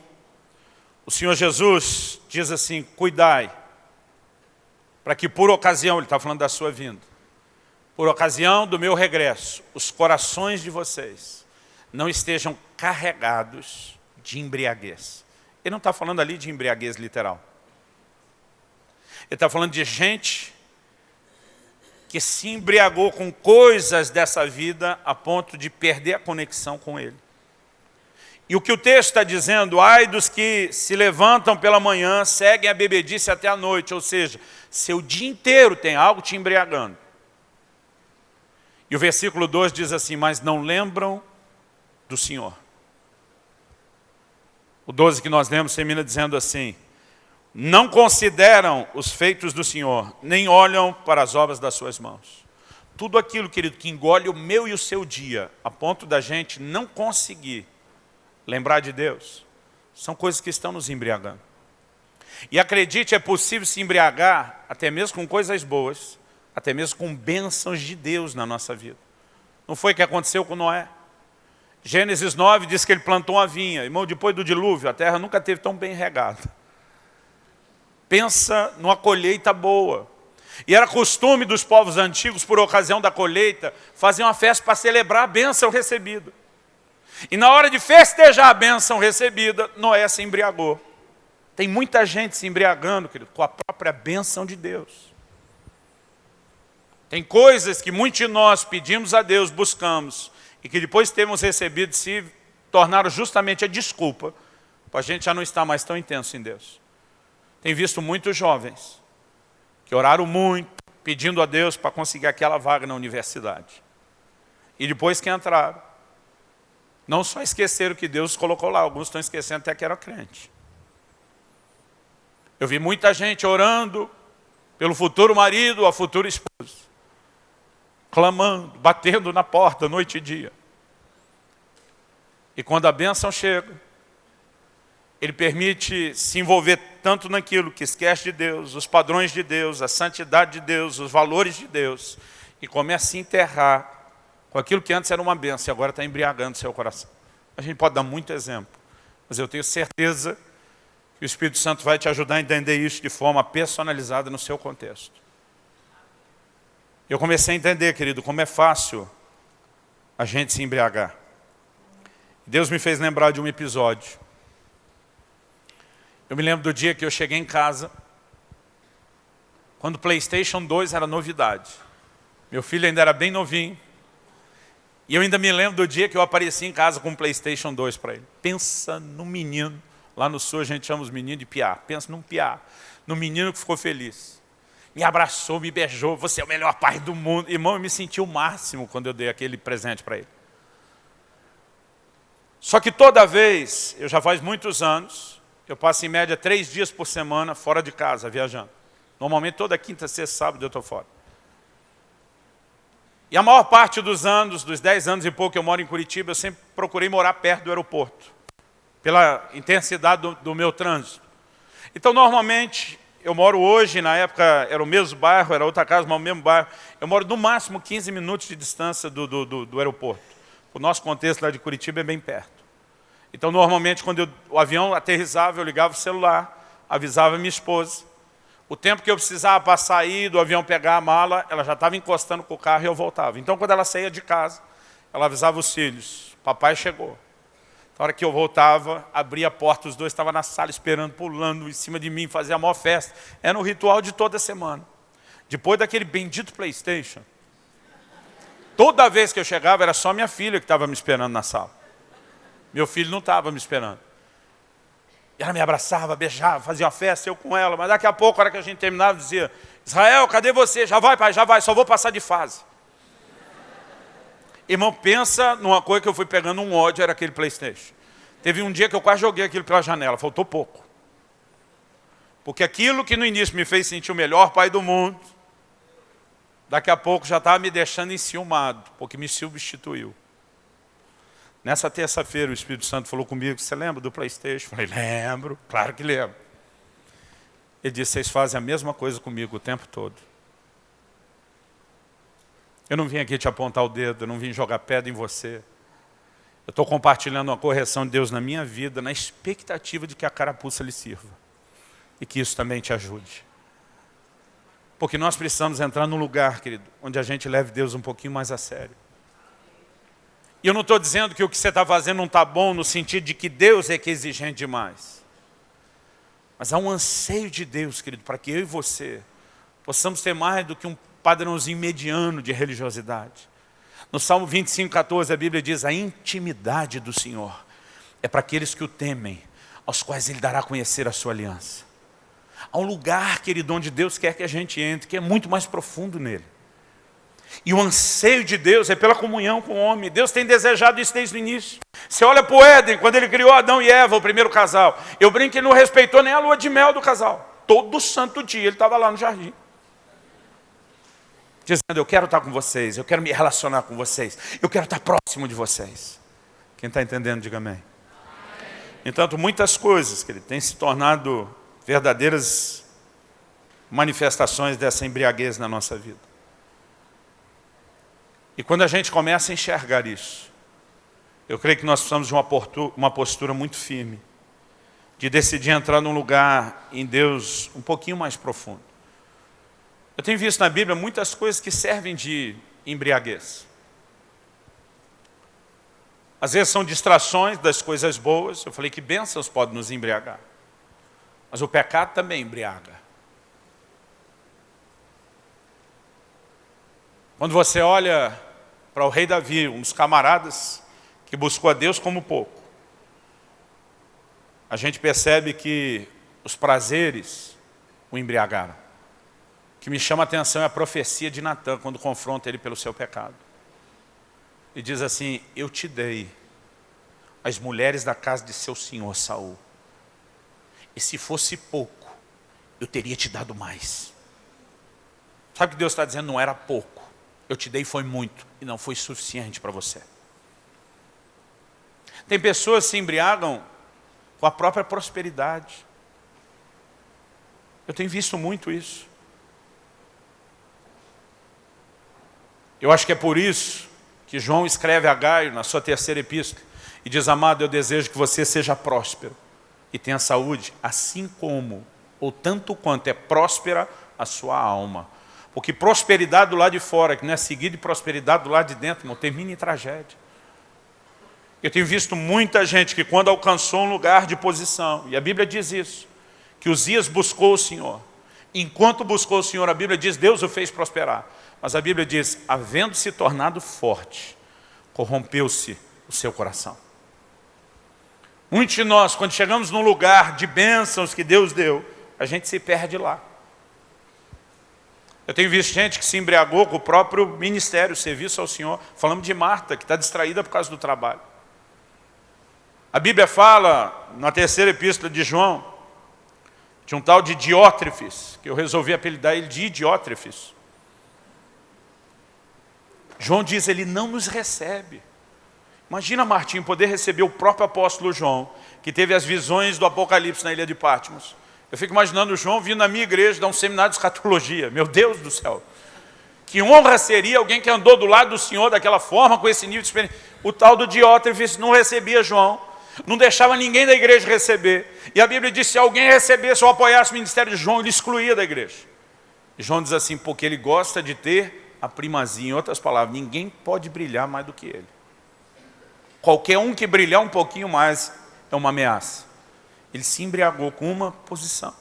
o Senhor Jesus diz assim, cuidai, para que por ocasião, ele está falando da sua vinda, por ocasião do meu regresso, os corações de vocês não estejam carregados de embriaguez. Ele não está falando ali de embriaguez literal. Ele está falando de gente que se embriagou com coisas dessa vida a ponto de perder a conexão com Ele. E o que o texto está dizendo, ai dos que se levantam pela manhã, seguem a bebedice até a noite, ou seja, seu dia inteiro tem algo te embriagando. E o versículo 2 diz assim, mas não lembram do Senhor. O 12 que nós lemos termina dizendo assim, não consideram os feitos do Senhor, nem olham para as obras das suas mãos. Tudo aquilo, querido, que engole o meu e o seu dia, a ponto da gente não conseguir lembrar de Deus, são coisas que estão nos embriagando. E acredite, é possível se embriagar até mesmo com coisas boas, até mesmo com bênçãos de Deus na nossa vida. Não foi o que aconteceu com Noé? Gênesis 9 diz que ele plantou uma vinha. Irmão, depois do dilúvio, a terra nunca esteve tão bem regada. Pensa numa colheita boa. E era costume dos povos antigos, por ocasião da colheita, fazer uma festa para celebrar a bênção recebida. E na hora de festejar a bênção recebida, Noé se embriagou. Tem muita gente se embriagando, querido, com a própria bênção de Deus. Tem coisas que muitos de nós pedimos a Deus, buscamos, e que depois de termos recebido, se tornaram justamente a desculpa para a gente já não estar mais tão intenso em Deus. Tem visto muitos jovens que oraram muito, pedindo a Deus para conseguir aquela vaga na universidade. E depois que entraram, não só esqueceram que Deus colocou lá, alguns estão esquecendo até que era crente. Eu vi muita gente orando pelo futuro marido ou a futura esposa, clamando, batendo na porta noite e dia. E quando a bênção chega, ele permite se envolver tanto naquilo que esquece de Deus, os padrões de Deus, a santidade de Deus, os valores de Deus, e começa a se enterrar com aquilo que antes era uma bênção e agora está embriagando seu coração. A gente pode dar muito exemplo, mas eu tenho certeza que o Espírito Santo vai te ajudar a entender isso de forma personalizada no seu contexto. Eu comecei a entender, querido, como é fácil a gente se embriagar. Deus me fez lembrar de um episódio. Eu me lembro do dia que eu cheguei em casa, quando o PlayStation 2 era novidade. Meu filho ainda era bem novinho. E eu ainda me lembro do dia que eu apareci em casa com um PlayStation 2 para ele. Pensa num menino, lá no sul a gente chama os meninos de piá. Pensa num piá, num menino que ficou feliz. Me abraçou, me beijou, você é o melhor pai do mundo. Irmão, eu me senti o máximo quando eu dei aquele presente para ele. Só que toda vez, eu já faz muitos anos, eu passo em média 3 dias por semana fora de casa, viajando. Normalmente toda quinta, sexta, sábado eu estou fora. E a maior parte dos anos, dos 10 anos e pouco que eu moro em Curitiba, eu sempre procurei morar perto do aeroporto, pela intensidade do meu trânsito. Então, normalmente, eu moro hoje, na época era o mesmo bairro, era outra casa, mas o mesmo bairro. Eu moro no máximo 15 minutos de distância do aeroporto. O nosso contexto lá de Curitiba é bem perto. Então, normalmente, quando o avião aterrissava, eu ligava o celular, avisava minha esposa. O tempo que eu precisava para sair do avião pegar a mala, ela já estava encostando com o carro e eu voltava. Então, quando ela saía de casa, ela avisava os filhos, papai chegou. Na hora que eu voltava, abria a porta, os dois estavam na sala esperando, pulando em cima de mim, fazia a maior festa. Era um ritual de toda semana. Depois daquele bendito PlayStation, toda vez que eu chegava, era só minha filha que estava me esperando na sala. Meu filho não estava me esperando. E ela me abraçava, beijava, fazia uma festa, eu com ela. Mas daqui a pouco, na hora que a gente terminava, dizia, Israel, cadê você? Já vai, pai, já vai, só vou passar de fase. Irmão, pensa numa coisa que eu fui pegando um ódio, era aquele PlayStation. Teve um dia que eu quase joguei aquilo pela janela, faltou pouco. Porque aquilo que no início me fez sentir o melhor pai do mundo, daqui a pouco já estava me deixando enciumado, porque me substituiu. Nessa terça-feira o Espírito Santo falou comigo, você lembra do PlayStation? Eu falei, lembro, claro que lembro. Ele disse, vocês fazem a mesma coisa comigo o tempo todo. Eu não vim aqui te apontar o dedo, eu não vim jogar pedra em você. Eu estou compartilhando uma correção de Deus na minha vida, na expectativa de que a carapuça lhe sirva. E que isso também te ajude. Porque nós precisamos entrar num lugar, querido, onde a gente leve Deus um pouquinho mais a sério. E eu não estou dizendo que o que você está fazendo não está bom, no sentido de que Deus é que é exigente demais. Mas há um anseio de Deus, querido, para que eu e você possamos ter mais do que um padrãozinho mediano de religiosidade. No Salmo 25:14, a Bíblia diz, a intimidade do Senhor é para aqueles que o temem, aos quais Ele dará a conhecer a sua aliança. Há um lugar, querido, onde Deus quer que a gente entre, que é muito mais profundo nele. E o anseio de Deus é pela comunhão com o homem. Deus tem desejado isso desde o início. Você olha para o Éden, quando Ele criou Adão e Eva, o primeiro casal. Eu brinco que Ele não respeitou nem a lua de mel do casal. Todo santo dia Ele estava lá no jardim. Dizendo, eu quero estar com vocês, eu quero me relacionar com vocês, eu quero estar próximo de vocês. Quem está entendendo, diga amém. Entanto, muitas coisas que Ele tem se tornado verdadeiras manifestações dessa embriaguez na nossa vida. E quando a gente começa a enxergar isso, eu creio que nós precisamos de uma postura muito firme, de decidir entrar num lugar em Deus um pouquinho mais profundo. Eu tenho visto na Bíblia muitas coisas que servem de embriaguez. Às vezes são distrações das coisas boas. Eu falei que bênçãos podem nos embriagar. Mas o pecado também embriaga. Quando você olha para o rei Davi, um dos camaradas que buscou a Deus como pouco, a gente percebe que os prazeres o embriagaram. O que me chama a atenção é a profecia de Natã, quando confronta ele pelo seu pecado. Ele diz assim, eu te dei as mulheres da casa de seu senhor Saul. E se fosse pouco, eu teria te dado mais. Sabe o que Deus está dizendo? Não era pouco. Eu te dei foi muito e não foi suficiente para você. Tem pessoas que se embriagam com a própria prosperidade. Eu tenho visto muito isso. Eu acho que é por isso que João escreve a Gaio na sua terceira epístola e diz, amado, eu desejo que você seja próspero e tenha saúde, assim como, ou tanto quanto é próspera a sua alma. Porque prosperidade do lado de fora, que não é seguida de prosperidade do lado de dentro, não termina em tragédia. Eu tenho visto muita gente que quando alcançou um lugar de posição, e a Bíblia diz isso, que Uzias buscou o Senhor. Enquanto buscou o Senhor, a Bíblia diz, Deus o fez prosperar. Mas a Bíblia diz, havendo se tornado forte, corrompeu-se o seu coração. Muitos de nós, quando chegamos num lugar de bênçãos que Deus deu, a gente se perde lá. Eu tenho visto gente que se embriagou com o próprio ministério, o serviço ao Senhor. Falamos de Marta, que está distraída por causa do trabalho. A Bíblia fala, na terceira epístola de João, de um tal de Diótrefes, que eu resolvi apelidar ele de Idiótrefes. João diz, ele não nos recebe. Imagina, Martim, poder receber o próprio apóstolo João, que teve as visões do Apocalipse na ilha de Patmos. Eu fico imaginando o João vindo na minha igreja dar um seminário de escatologia. Meu Deus do céu. Que honra seria alguém que andou do lado do Senhor daquela forma, com esse nível de experiência. O tal do Diótrefes não recebia João. Não deixava ninguém da igreja receber. E a Bíblia diz, se alguém recebesse ou apoiasse o ministério de João, ele excluía da igreja. E João diz assim, porque ele gosta de ter a primazia. Em outras palavras, ninguém pode brilhar mais do que ele. Qualquer um que brilhar um pouquinho mais é uma ameaça. Ele se embriagou com uma posição.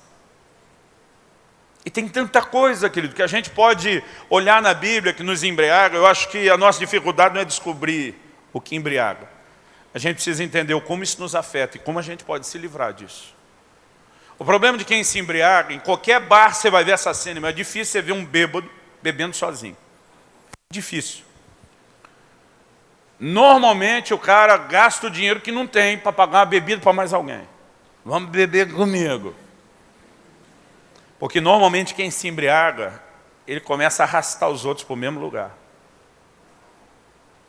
E tem tanta coisa, querido, que a gente pode olhar na Bíblia que nos embriaga. Eu acho que a nossa dificuldade não é descobrir o que embriaga. A gente precisa entender como isso nos afeta e como a gente pode se livrar disso. O problema de quem se embriaga, em qualquer bar você vai ver essa cena, mas é difícil você ver um bêbado bebendo sozinho. Difícil. Normalmente o cara gasta o dinheiro que não tem para pagar uma bebida para mais alguém. Vamos beber comigo. Porque normalmente quem se embriaga, ele começa a arrastar os outros para o mesmo lugar.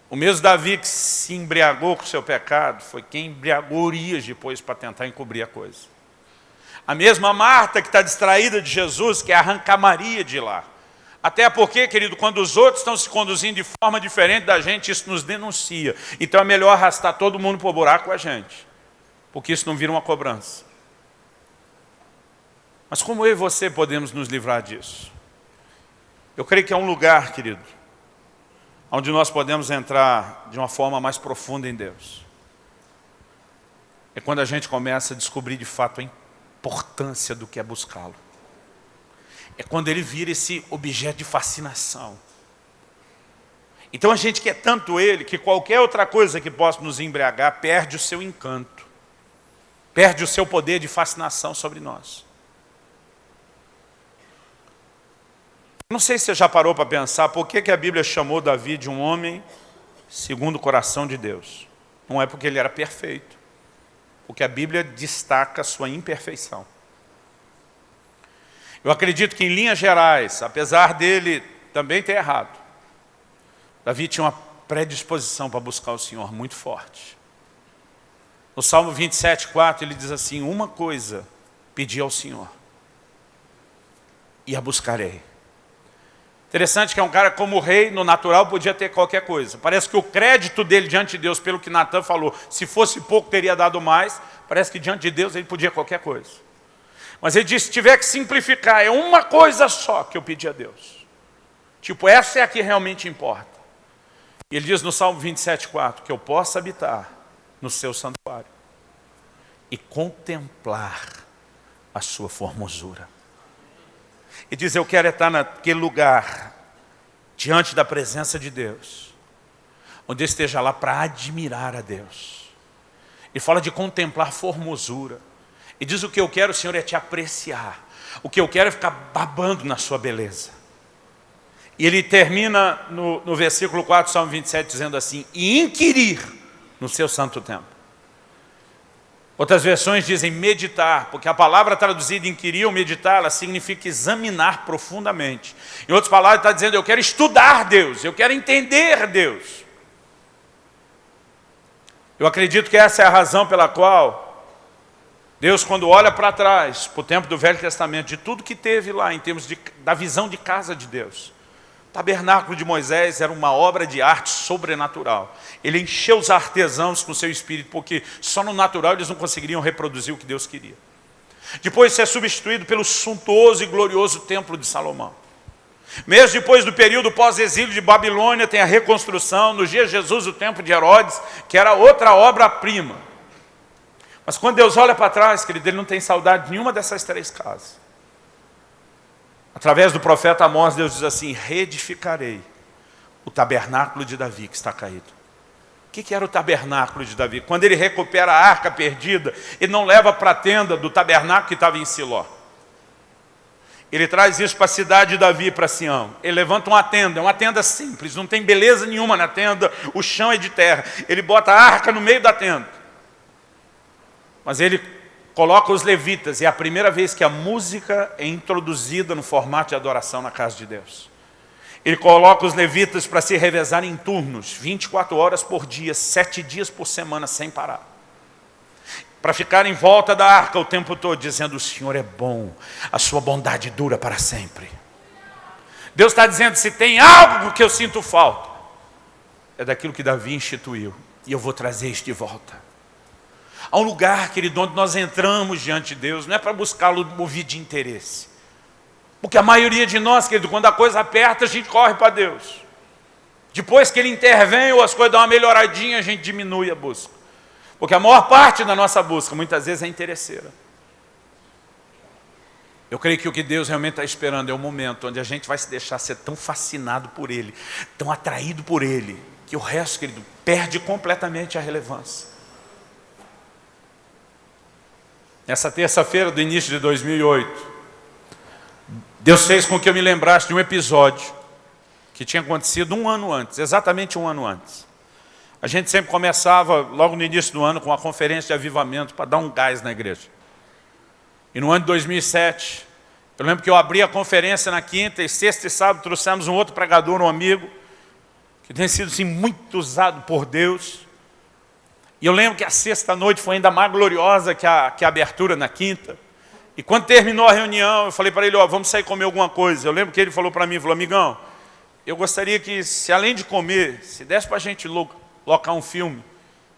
O mesmo Davi que se embriagou com o seu pecado, foi quem embriagou Urias depois para tentar encobrir a coisa. A mesma Marta que está distraída de Jesus, que arranca Maria de lá. Até porque, querido, quando os outros estão se conduzindo de forma diferente da gente, isso nos denuncia. Então é melhor arrastar todo mundo para o buraco com a gente, porque isso não vira uma cobrança. Mas como eu e você podemos nos livrar disso? Eu creio que é um lugar, querido, onde nós podemos entrar de uma forma mais profunda em Deus. É quando a gente começa a descobrir de fato a importância do que é buscá-lo. É quando ele vira esse objeto de fascinação. Então a gente quer tanto ele, que qualquer outra coisa que possa nos embriagar, perde o seu encanto. Perde o seu poder de fascinação sobre nós. Não sei se você já parou para pensar por que a Bíblia chamou Davi de um homem segundo o coração de Deus. Não é porque ele era perfeito, porque a Bíblia destaca a sua imperfeição. Eu acredito que em linhas gerais, apesar dele também ter errado, Davi tinha uma predisposição para buscar o Senhor muito forte. No Salmo 27:4 ele diz assim: uma coisa pedi ao Senhor, e a buscarei. Interessante que é um cara como o rei, no natural podia ter qualquer coisa. Parece que o crédito dele diante de Deus, pelo que Natan falou, se fosse pouco teria dado mais, parece que diante de Deus ele podia qualquer coisa. Mas ele disse, se tiver que simplificar, é uma coisa só que eu pedi a Deus. Tipo, essa é a que realmente importa. E ele diz no Salmo 27:4, que eu possa habitar no seu santuário e contemplar a sua formosura. E diz, eu quero estar naquele lugar, diante da presença de Deus, onde eu esteja lá para admirar a Deus. Ele fala de contemplar formosura. E diz, o que eu quero, Senhor, é te apreciar. O que eu quero é ficar babando na sua beleza. E ele termina no versículo 4, Salmo 27, dizendo assim, e inquirir no seu santo templo. Outras versões dizem meditar, porque a palavra traduzida inquirir ou meditar, ela significa examinar profundamente. Em outras palavras, está dizendo, eu quero estudar Deus, eu quero entender Deus. Eu acredito que essa é a razão pela qual Deus, quando olha para trás, para o tempo do Velho Testamento, de tudo que teve lá, em termos da visão de casa de Deus, o tabernáculo de Moisés era uma obra de arte sobrenatural. Ele encheu os artesãos com seu espírito, porque só no natural eles não conseguiriam reproduzir o que Deus queria. Depois isso é substituído pelo suntuoso e glorioso templo de Salomão. Mesmo depois do período pós-exílio de Babilônia, tem a reconstrução, nos dias de Jesus, o templo de Herodes, que era outra obra-prima. Mas quando Deus olha para trás, querido, ele não tem saudade de nenhuma dessas três casas. Através do profeta Amós, Deus diz assim, reedificarei o tabernáculo de Davi que está caído. O que era o tabernáculo de Davi? Quando ele recupera a arca perdida, ele não leva para a tenda do tabernáculo que estava em Siló. Ele traz isso para a cidade de Davi, para Sião. Ele levanta uma tenda, é uma tenda simples, não tem beleza nenhuma na tenda, o chão é de terra. Ele bota a arca no meio da tenda. Mas ele coloca os levitas, e é a primeira vez que a música é introduzida no formato de adoração na casa de Deus. Ele coloca os levitas para se revezarem em turnos, 24 horas por dia, 7 dias por semana, sem parar. Para ficar em volta da arca o tempo todo, dizendo, o Senhor é bom, a sua bondade dura para sempre. Deus está dizendo, se tem algo que eu sinto falta, é daquilo que Davi instituiu, e eu vou trazer isso de volta. Há um lugar, querido, onde nós entramos diante de Deus, não é para buscá-lo movido de interesse. Porque a maioria de nós, querido, quando a coisa aperta, a gente corre para Deus. Depois que Ele intervém ou as coisas dão uma melhoradinha, a gente diminui a busca. Porque a maior parte da nossa busca, muitas vezes, é interesseira. Eu creio que o que Deus realmente está esperando é o momento onde a gente vai se deixar ser tão fascinado por Ele, tão atraído por Ele, que o resto, querido, perde completamente a relevância. Nessa terça-feira do início de 2008, Deus fez com que eu me lembrasse de um episódio que tinha acontecido um ano antes, exatamente um ano antes. A gente sempre começava, logo no início do ano, com uma conferência de avivamento para dar um gás na igreja. E no ano de 2007, eu lembro que eu abri a conferência na quinta, e sexta e sábado trouxemos um outro pregador, um amigo, que tem sido assim, muito usado por Deus. E eu lembro que a sexta noite foi ainda mais gloriosa que a abertura na quinta. E quando terminou a reunião, eu falei para ele, vamos sair comer alguma coisa. Eu lembro que ele falou para mim, falou, amigão, eu gostaria que, se além de comer, se desse para a gente locar um filme.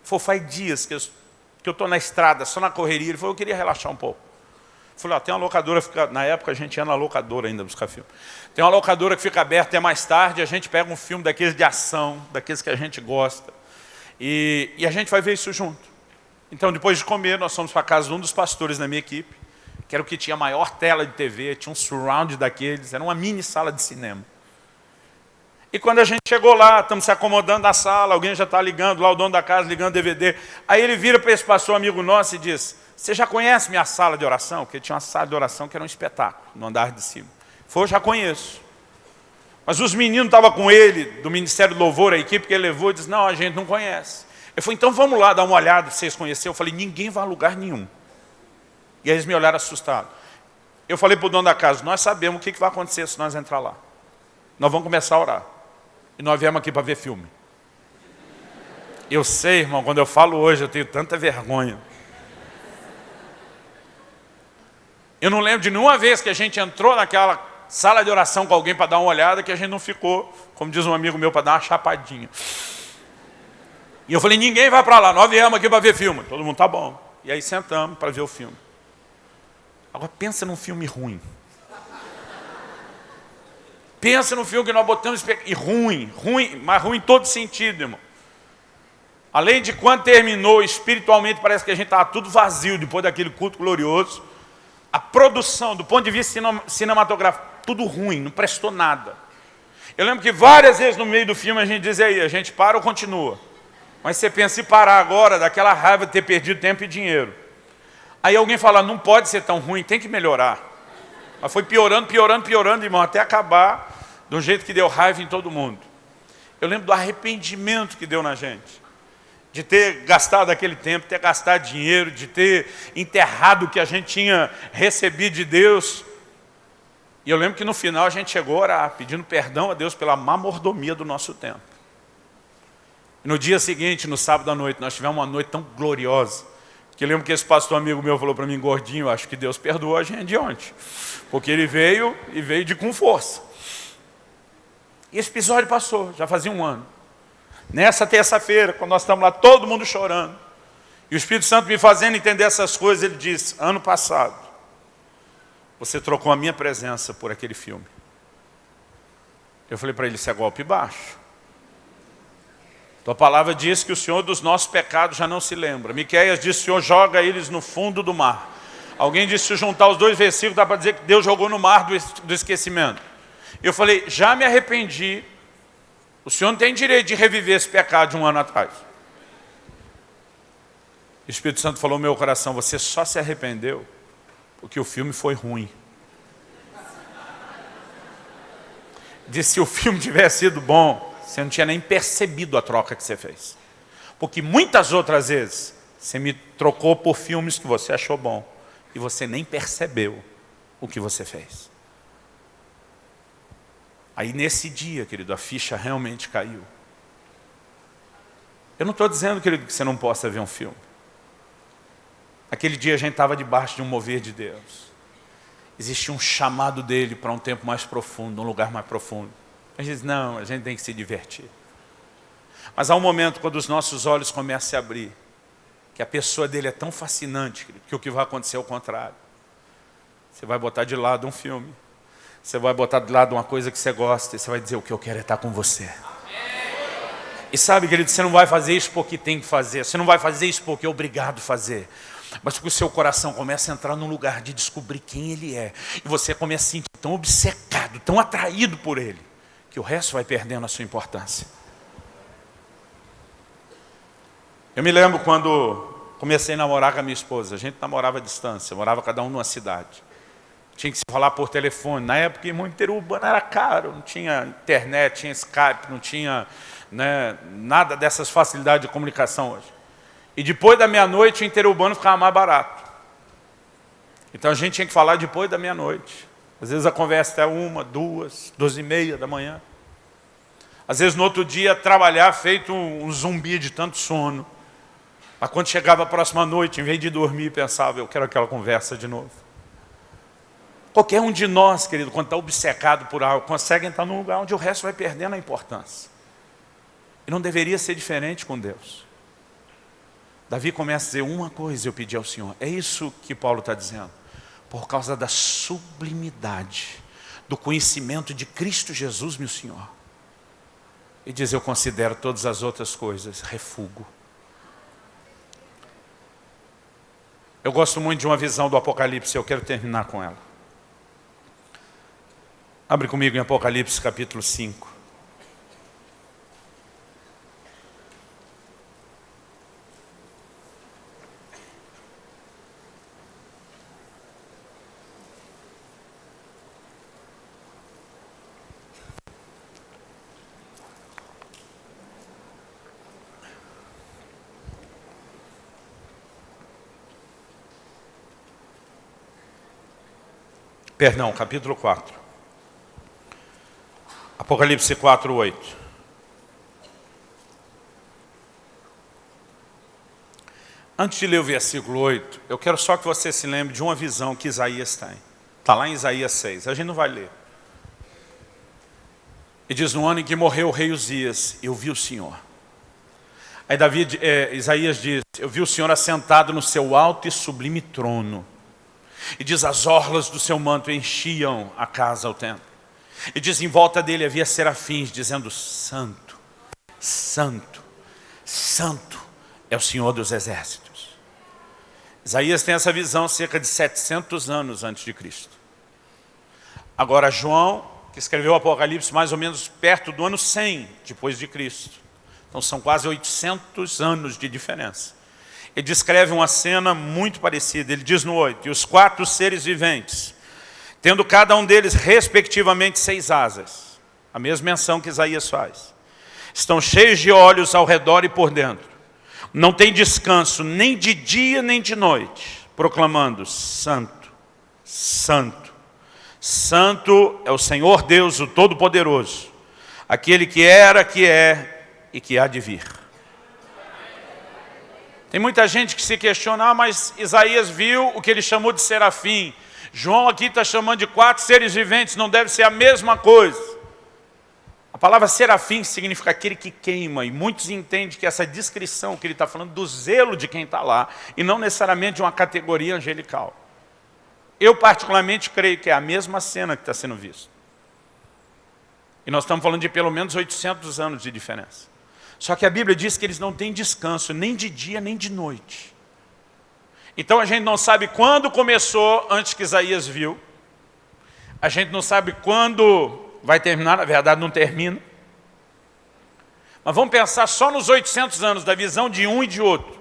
Faz dias que eu estou na estrada, só na correria. Ele falou, eu queria relaxar um pouco. Eu falei, tem uma locadora, na época a gente ia na locadora ainda buscar filme. Tem uma locadora que fica aberta até mais tarde, a gente pega um filme daqueles de ação, daqueles que a gente gosta. E a gente vai ver isso junto. Então, depois de comer, nós fomos para a casa de um dos pastores da minha equipe, que era o que tinha a maior tela de TV, tinha um surround daqueles, era uma mini sala de cinema. E quando a gente chegou lá, estamos se acomodando na sala, alguém já está ligando, lá o dono da casa ligando DVD. Aí ele vira para esse pastor amigo nosso e diz, você já conhece minha sala de oração? Porque tinha uma sala de oração que era um espetáculo, no andar de cima. Eu já conheço. Mas os meninos estavam com ele, do Ministério do Louvor, a equipe que ele levou, e disse, não, a gente não conhece. Ele falou, então vamos lá dar uma olhada, vocês conheceram? Eu falei, ninguém vai a lugar nenhum. E aí eles me olharam assustados. Eu falei para o dono da casa, nós sabemos o que vai acontecer se nós entrar lá. Nós vamos começar a orar. E nós viemos aqui para ver filme. Eu sei, irmão, quando eu falo hoje, eu tenho tanta vergonha. Eu não lembro de nenhuma vez que a gente entrou naquela sala de oração com alguém para dar uma olhada, que a gente não ficou, como diz um amigo meu, para dar uma chapadinha. E eu falei, ninguém vai para lá, nós viemos aqui para ver filme. Todo mundo, tá bom. E aí sentamos para ver o filme. Agora pensa num filme ruim. Pensa no filme que nós botamos e ruim, mas ruim em todo sentido, irmão. Além de quando terminou, espiritualmente parece que a gente estava tudo vazio depois daquele culto glorioso. A produção, do ponto de vista cinematográfico, tudo ruim, não prestou nada. Eu lembro que várias vezes no meio do filme a gente dizia aí, a gente para ou continua. Mas você pensa em parar agora, daquela raiva de ter perdido tempo e dinheiro. Aí alguém fala, não pode ser tão ruim, tem que melhorar. Mas foi piorando, irmão, até acabar de um jeito que deu raiva em todo mundo. Eu lembro do arrependimento que deu na gente. De ter gastado aquele tempo, ter gastado dinheiro, de ter enterrado o que a gente tinha recebido de Deus. E eu lembro que no final a gente chegou a orar, pedindo perdão a Deus pela má mordomia do nosso tempo. E no dia seguinte, no sábado à noite, nós tivemos uma noite tão gloriosa, que eu lembro que esse pastor amigo meu falou para mim, gordinho, acho que Deus perdoou a gente de ontem. Porque ele veio e veio com força. E esse episódio passou, já fazia um ano. Nessa terça-feira, quando nós estamos lá, todo mundo chorando, e o Espírito Santo me fazendo entender essas coisas, ele disse, ano passado, você trocou a minha presença por aquele filme. Eu falei para ele, isso é golpe baixo. Tua palavra diz que o Senhor dos nossos pecados já não se lembra. Miqueias diz que o Senhor joga eles no fundo do mar. Alguém disse, se juntar os dois versículos, dá para dizer que Deus jogou no mar do esquecimento. Eu falei, já me arrependi. O Senhor não tem direito de reviver esse pecado de um ano atrás. O Espírito Santo falou no meu coração, você só se arrependeu porque o filme foi ruim. Disse, se o filme tivesse sido bom, você não tinha nem percebido a troca que você fez. Porque muitas outras vezes, você me trocou por filmes que você achou bom e você nem percebeu o que você fez. Aí nesse dia, querido, a ficha realmente caiu. Eu não estou dizendo, querido, que você não possa ver um filme. Aquele dia a gente estava debaixo de um mover de Deus. Existia um chamado dele para um tempo mais profundo, um lugar mais profundo. A gente diz, não, a gente tem que se divertir. Mas há um momento quando os nossos olhos começam a se abrir, que a pessoa dele é tão fascinante, querido, que o que vai acontecer é o contrário. Você vai botar de lado um filme. Você vai botar de lado uma coisa que você gosta e você vai dizer, o que eu quero é estar com você. E sabe, querido, você não vai fazer isso porque tem que fazer. Você não vai fazer isso porque é obrigado a fazer. Mas porque o seu coração começa a entrar num lugar de descobrir quem ele é. E você começa a se sentir tão obcecado, tão atraído por ele, que o resto vai perdendo a sua importância. Eu me lembro quando comecei a namorar com a minha esposa. A gente namorava à distância, morava cada um numa cidade. Tinha que se falar por telefone. Na época, irmão, interurbano era caro. Não tinha internet, tinha Skype, não tinha, né, nada dessas facilidades de comunicação hoje. E depois da meia-noite, o interurbano ficava mais barato. Então a gente tinha que falar depois da meia-noite. Às vezes a conversa até 1, 2, 12h30 da manhã. Às vezes no outro dia trabalhar feito um zumbi de tanto sono. Mas quando chegava a próxima noite, em vez de dormir, pensava, eu quero aquela conversa de novo. Qualquer um de nós, querido, quando está obcecado por algo, consegue entrar num lugar onde o resto vai perdendo a importância. E não deveria ser diferente com Deus. Davi começa a dizer, uma coisa eu pedi ao Senhor. É isso que Paulo está dizendo. Por causa da sublimidade, do conhecimento de Cristo Jesus, meu Senhor. E diz, eu considero todas as outras coisas refúgio. Eu gosto muito de uma visão do Apocalipse, eu quero terminar com ela. Abre comigo em Apocalipse capítulo 5. Perdão, capítulo 4. Apocalipse 4, 8. Antes de ler o versículo 8, eu quero só que você se lembre de uma visão que Isaías tem. Está lá em Isaías 6, a gente não vai ler. E diz, no ano em que morreu o rei Uzias, eu vi o Senhor. Aí Isaías diz, eu vi o Senhor assentado no seu alto e sublime trono. E diz, as orlas do seu manto enchiam a casa, o templo. E diz, em volta dele havia serafins, dizendo, santo, santo, santo é o Senhor dos exércitos. Isaías tem essa visão cerca de 700 anos antes de Cristo. Agora João, que escreveu o Apocalipse mais ou menos perto do ano 100 depois de Cristo. Então são quase 800 anos de diferença. Ele descreve uma cena muito parecida. Ele diz no 8, e os 4 seres viventes, tendo cada um deles respectivamente 6 asas, a mesma menção que Isaías faz, estão cheios de olhos ao redor e por dentro. Não tem descanso nem de dia nem de noite, proclamando, santo, santo, santo é o Senhor Deus, o Todo-Poderoso, aquele que era, que é e que há de vir. Tem muita gente que se questiona, mas Isaías viu o que ele chamou de serafim. João aqui está chamando de 4 seres viventes, não deve ser a mesma coisa. A palavra serafim significa aquele que queima, e muitos entendem que essa descrição que ele está falando do zelo de quem está lá, e não necessariamente de uma categoria angelical. Eu particularmente creio que é a mesma cena que está sendo vista. E nós estamos falando de pelo menos 800 anos de diferença. Só que a Bíblia diz que eles não têm descanso, nem de dia, nem de noite. Então a gente não sabe quando começou, antes que Isaías viu. A gente não sabe quando vai terminar, na verdade não termina. Mas vamos pensar só nos 800 anos da visão de um e de outro.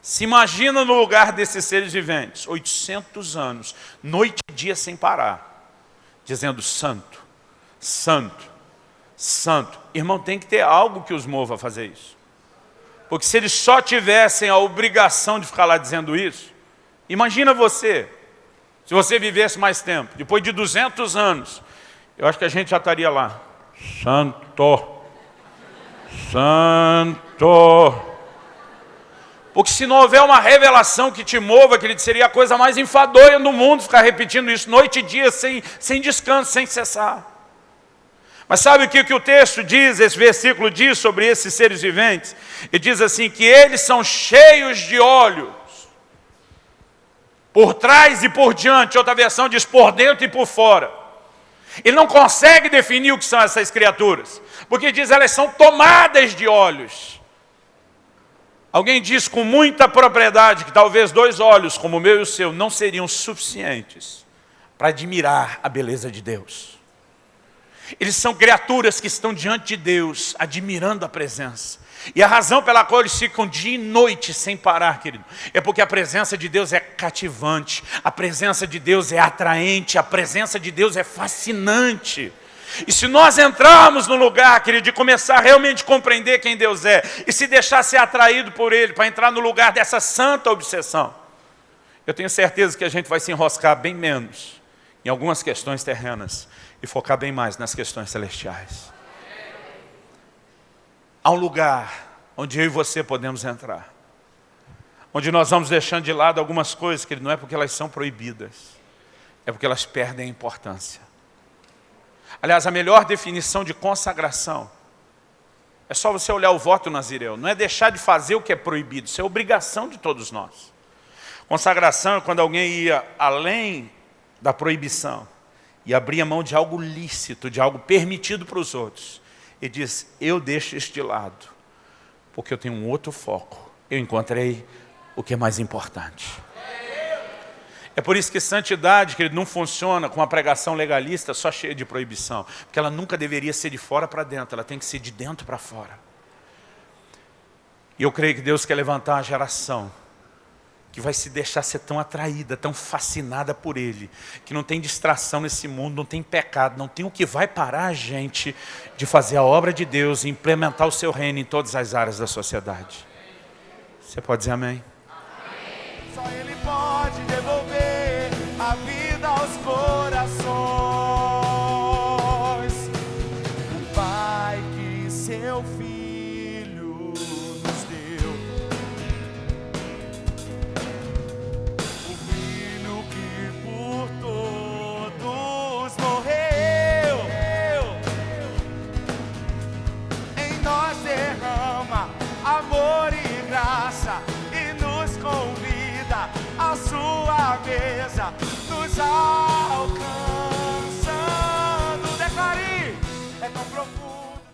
Se imagina no lugar desses seres viventes, 800 anos, noite e dia sem parar, dizendo santo, santo, santo. Irmão, tem que ter algo que os mova a fazer isso. Porque se eles só tivessem a obrigação de ficar lá dizendo isso, imagina você, se você vivesse mais tempo, depois de 200 anos, eu acho que a gente já estaria lá. Santo, santo. Porque se não houver uma revelação que te mova, querido, seria a coisa mais enfadonha do mundo ficar repetindo isso noite e dia, sem descanso, sem cessar. Mas sabe o que o texto diz, esse versículo diz sobre esses seres viventes? Ele diz assim, que eles são cheios de olhos, por trás e por diante. Outra versão diz por dentro e por fora. Ele não consegue definir o que são essas criaturas, porque diz elas são tomadas de olhos. Alguém diz com muita propriedade que talvez 2 olhos, como o meu e o seu, não seriam suficientes para admirar a beleza de Deus. Eles são criaturas que estão diante de Deus, admirando a presença. E a razão pela qual eles ficam dia e noite sem parar, querido, é porque a presença de Deus é cativante, a presença de Deus é atraente, a presença de Deus é fascinante. E se nós entrarmos no lugar, querido, de começar a realmente compreender quem Deus é, e se deixar ser atraído por Ele, para entrar no lugar dessa santa obsessão, eu tenho certeza que a gente vai se enroscar bem menos em algumas questões terrenas e focar bem mais nas questões celestiais. Há um lugar onde eu e você podemos entrar, onde nós vamos deixando de lado algumas coisas, que não é porque elas são proibidas, é porque elas perdem a importância. Aliás, a melhor definição de consagração é só você olhar o voto nazireu. Não é deixar de fazer o que é proibido, isso é obrigação de todos nós. Consagração é quando alguém ia além da proibição e abria mão de algo lícito, de algo permitido para os outros. E diz, eu deixo isso de lado, porque eu tenho um outro foco. Eu encontrei o que é mais importante. É por isso que santidade, querido, não funciona com uma pregação legalista só cheia de proibição. Porque ela nunca deveria ser de fora para dentro, ela tem que ser de dentro para fora. E eu creio que Deus quer levantar uma geração que vai se deixar ser tão atraída, tão fascinada por Ele, que não tem distração nesse mundo, não tem pecado, não tem o que vai parar a gente de fazer a obra de Deus e implementar o seu reino em todas as áreas da sociedade. Você pode dizer amém? Amém. Só Ele pode devolver a vida aos corações. O Pai que seu Filho nos deu, o Filho que por todos morreu, em nós derrama amor e graça e nos convida à sua mesa, nos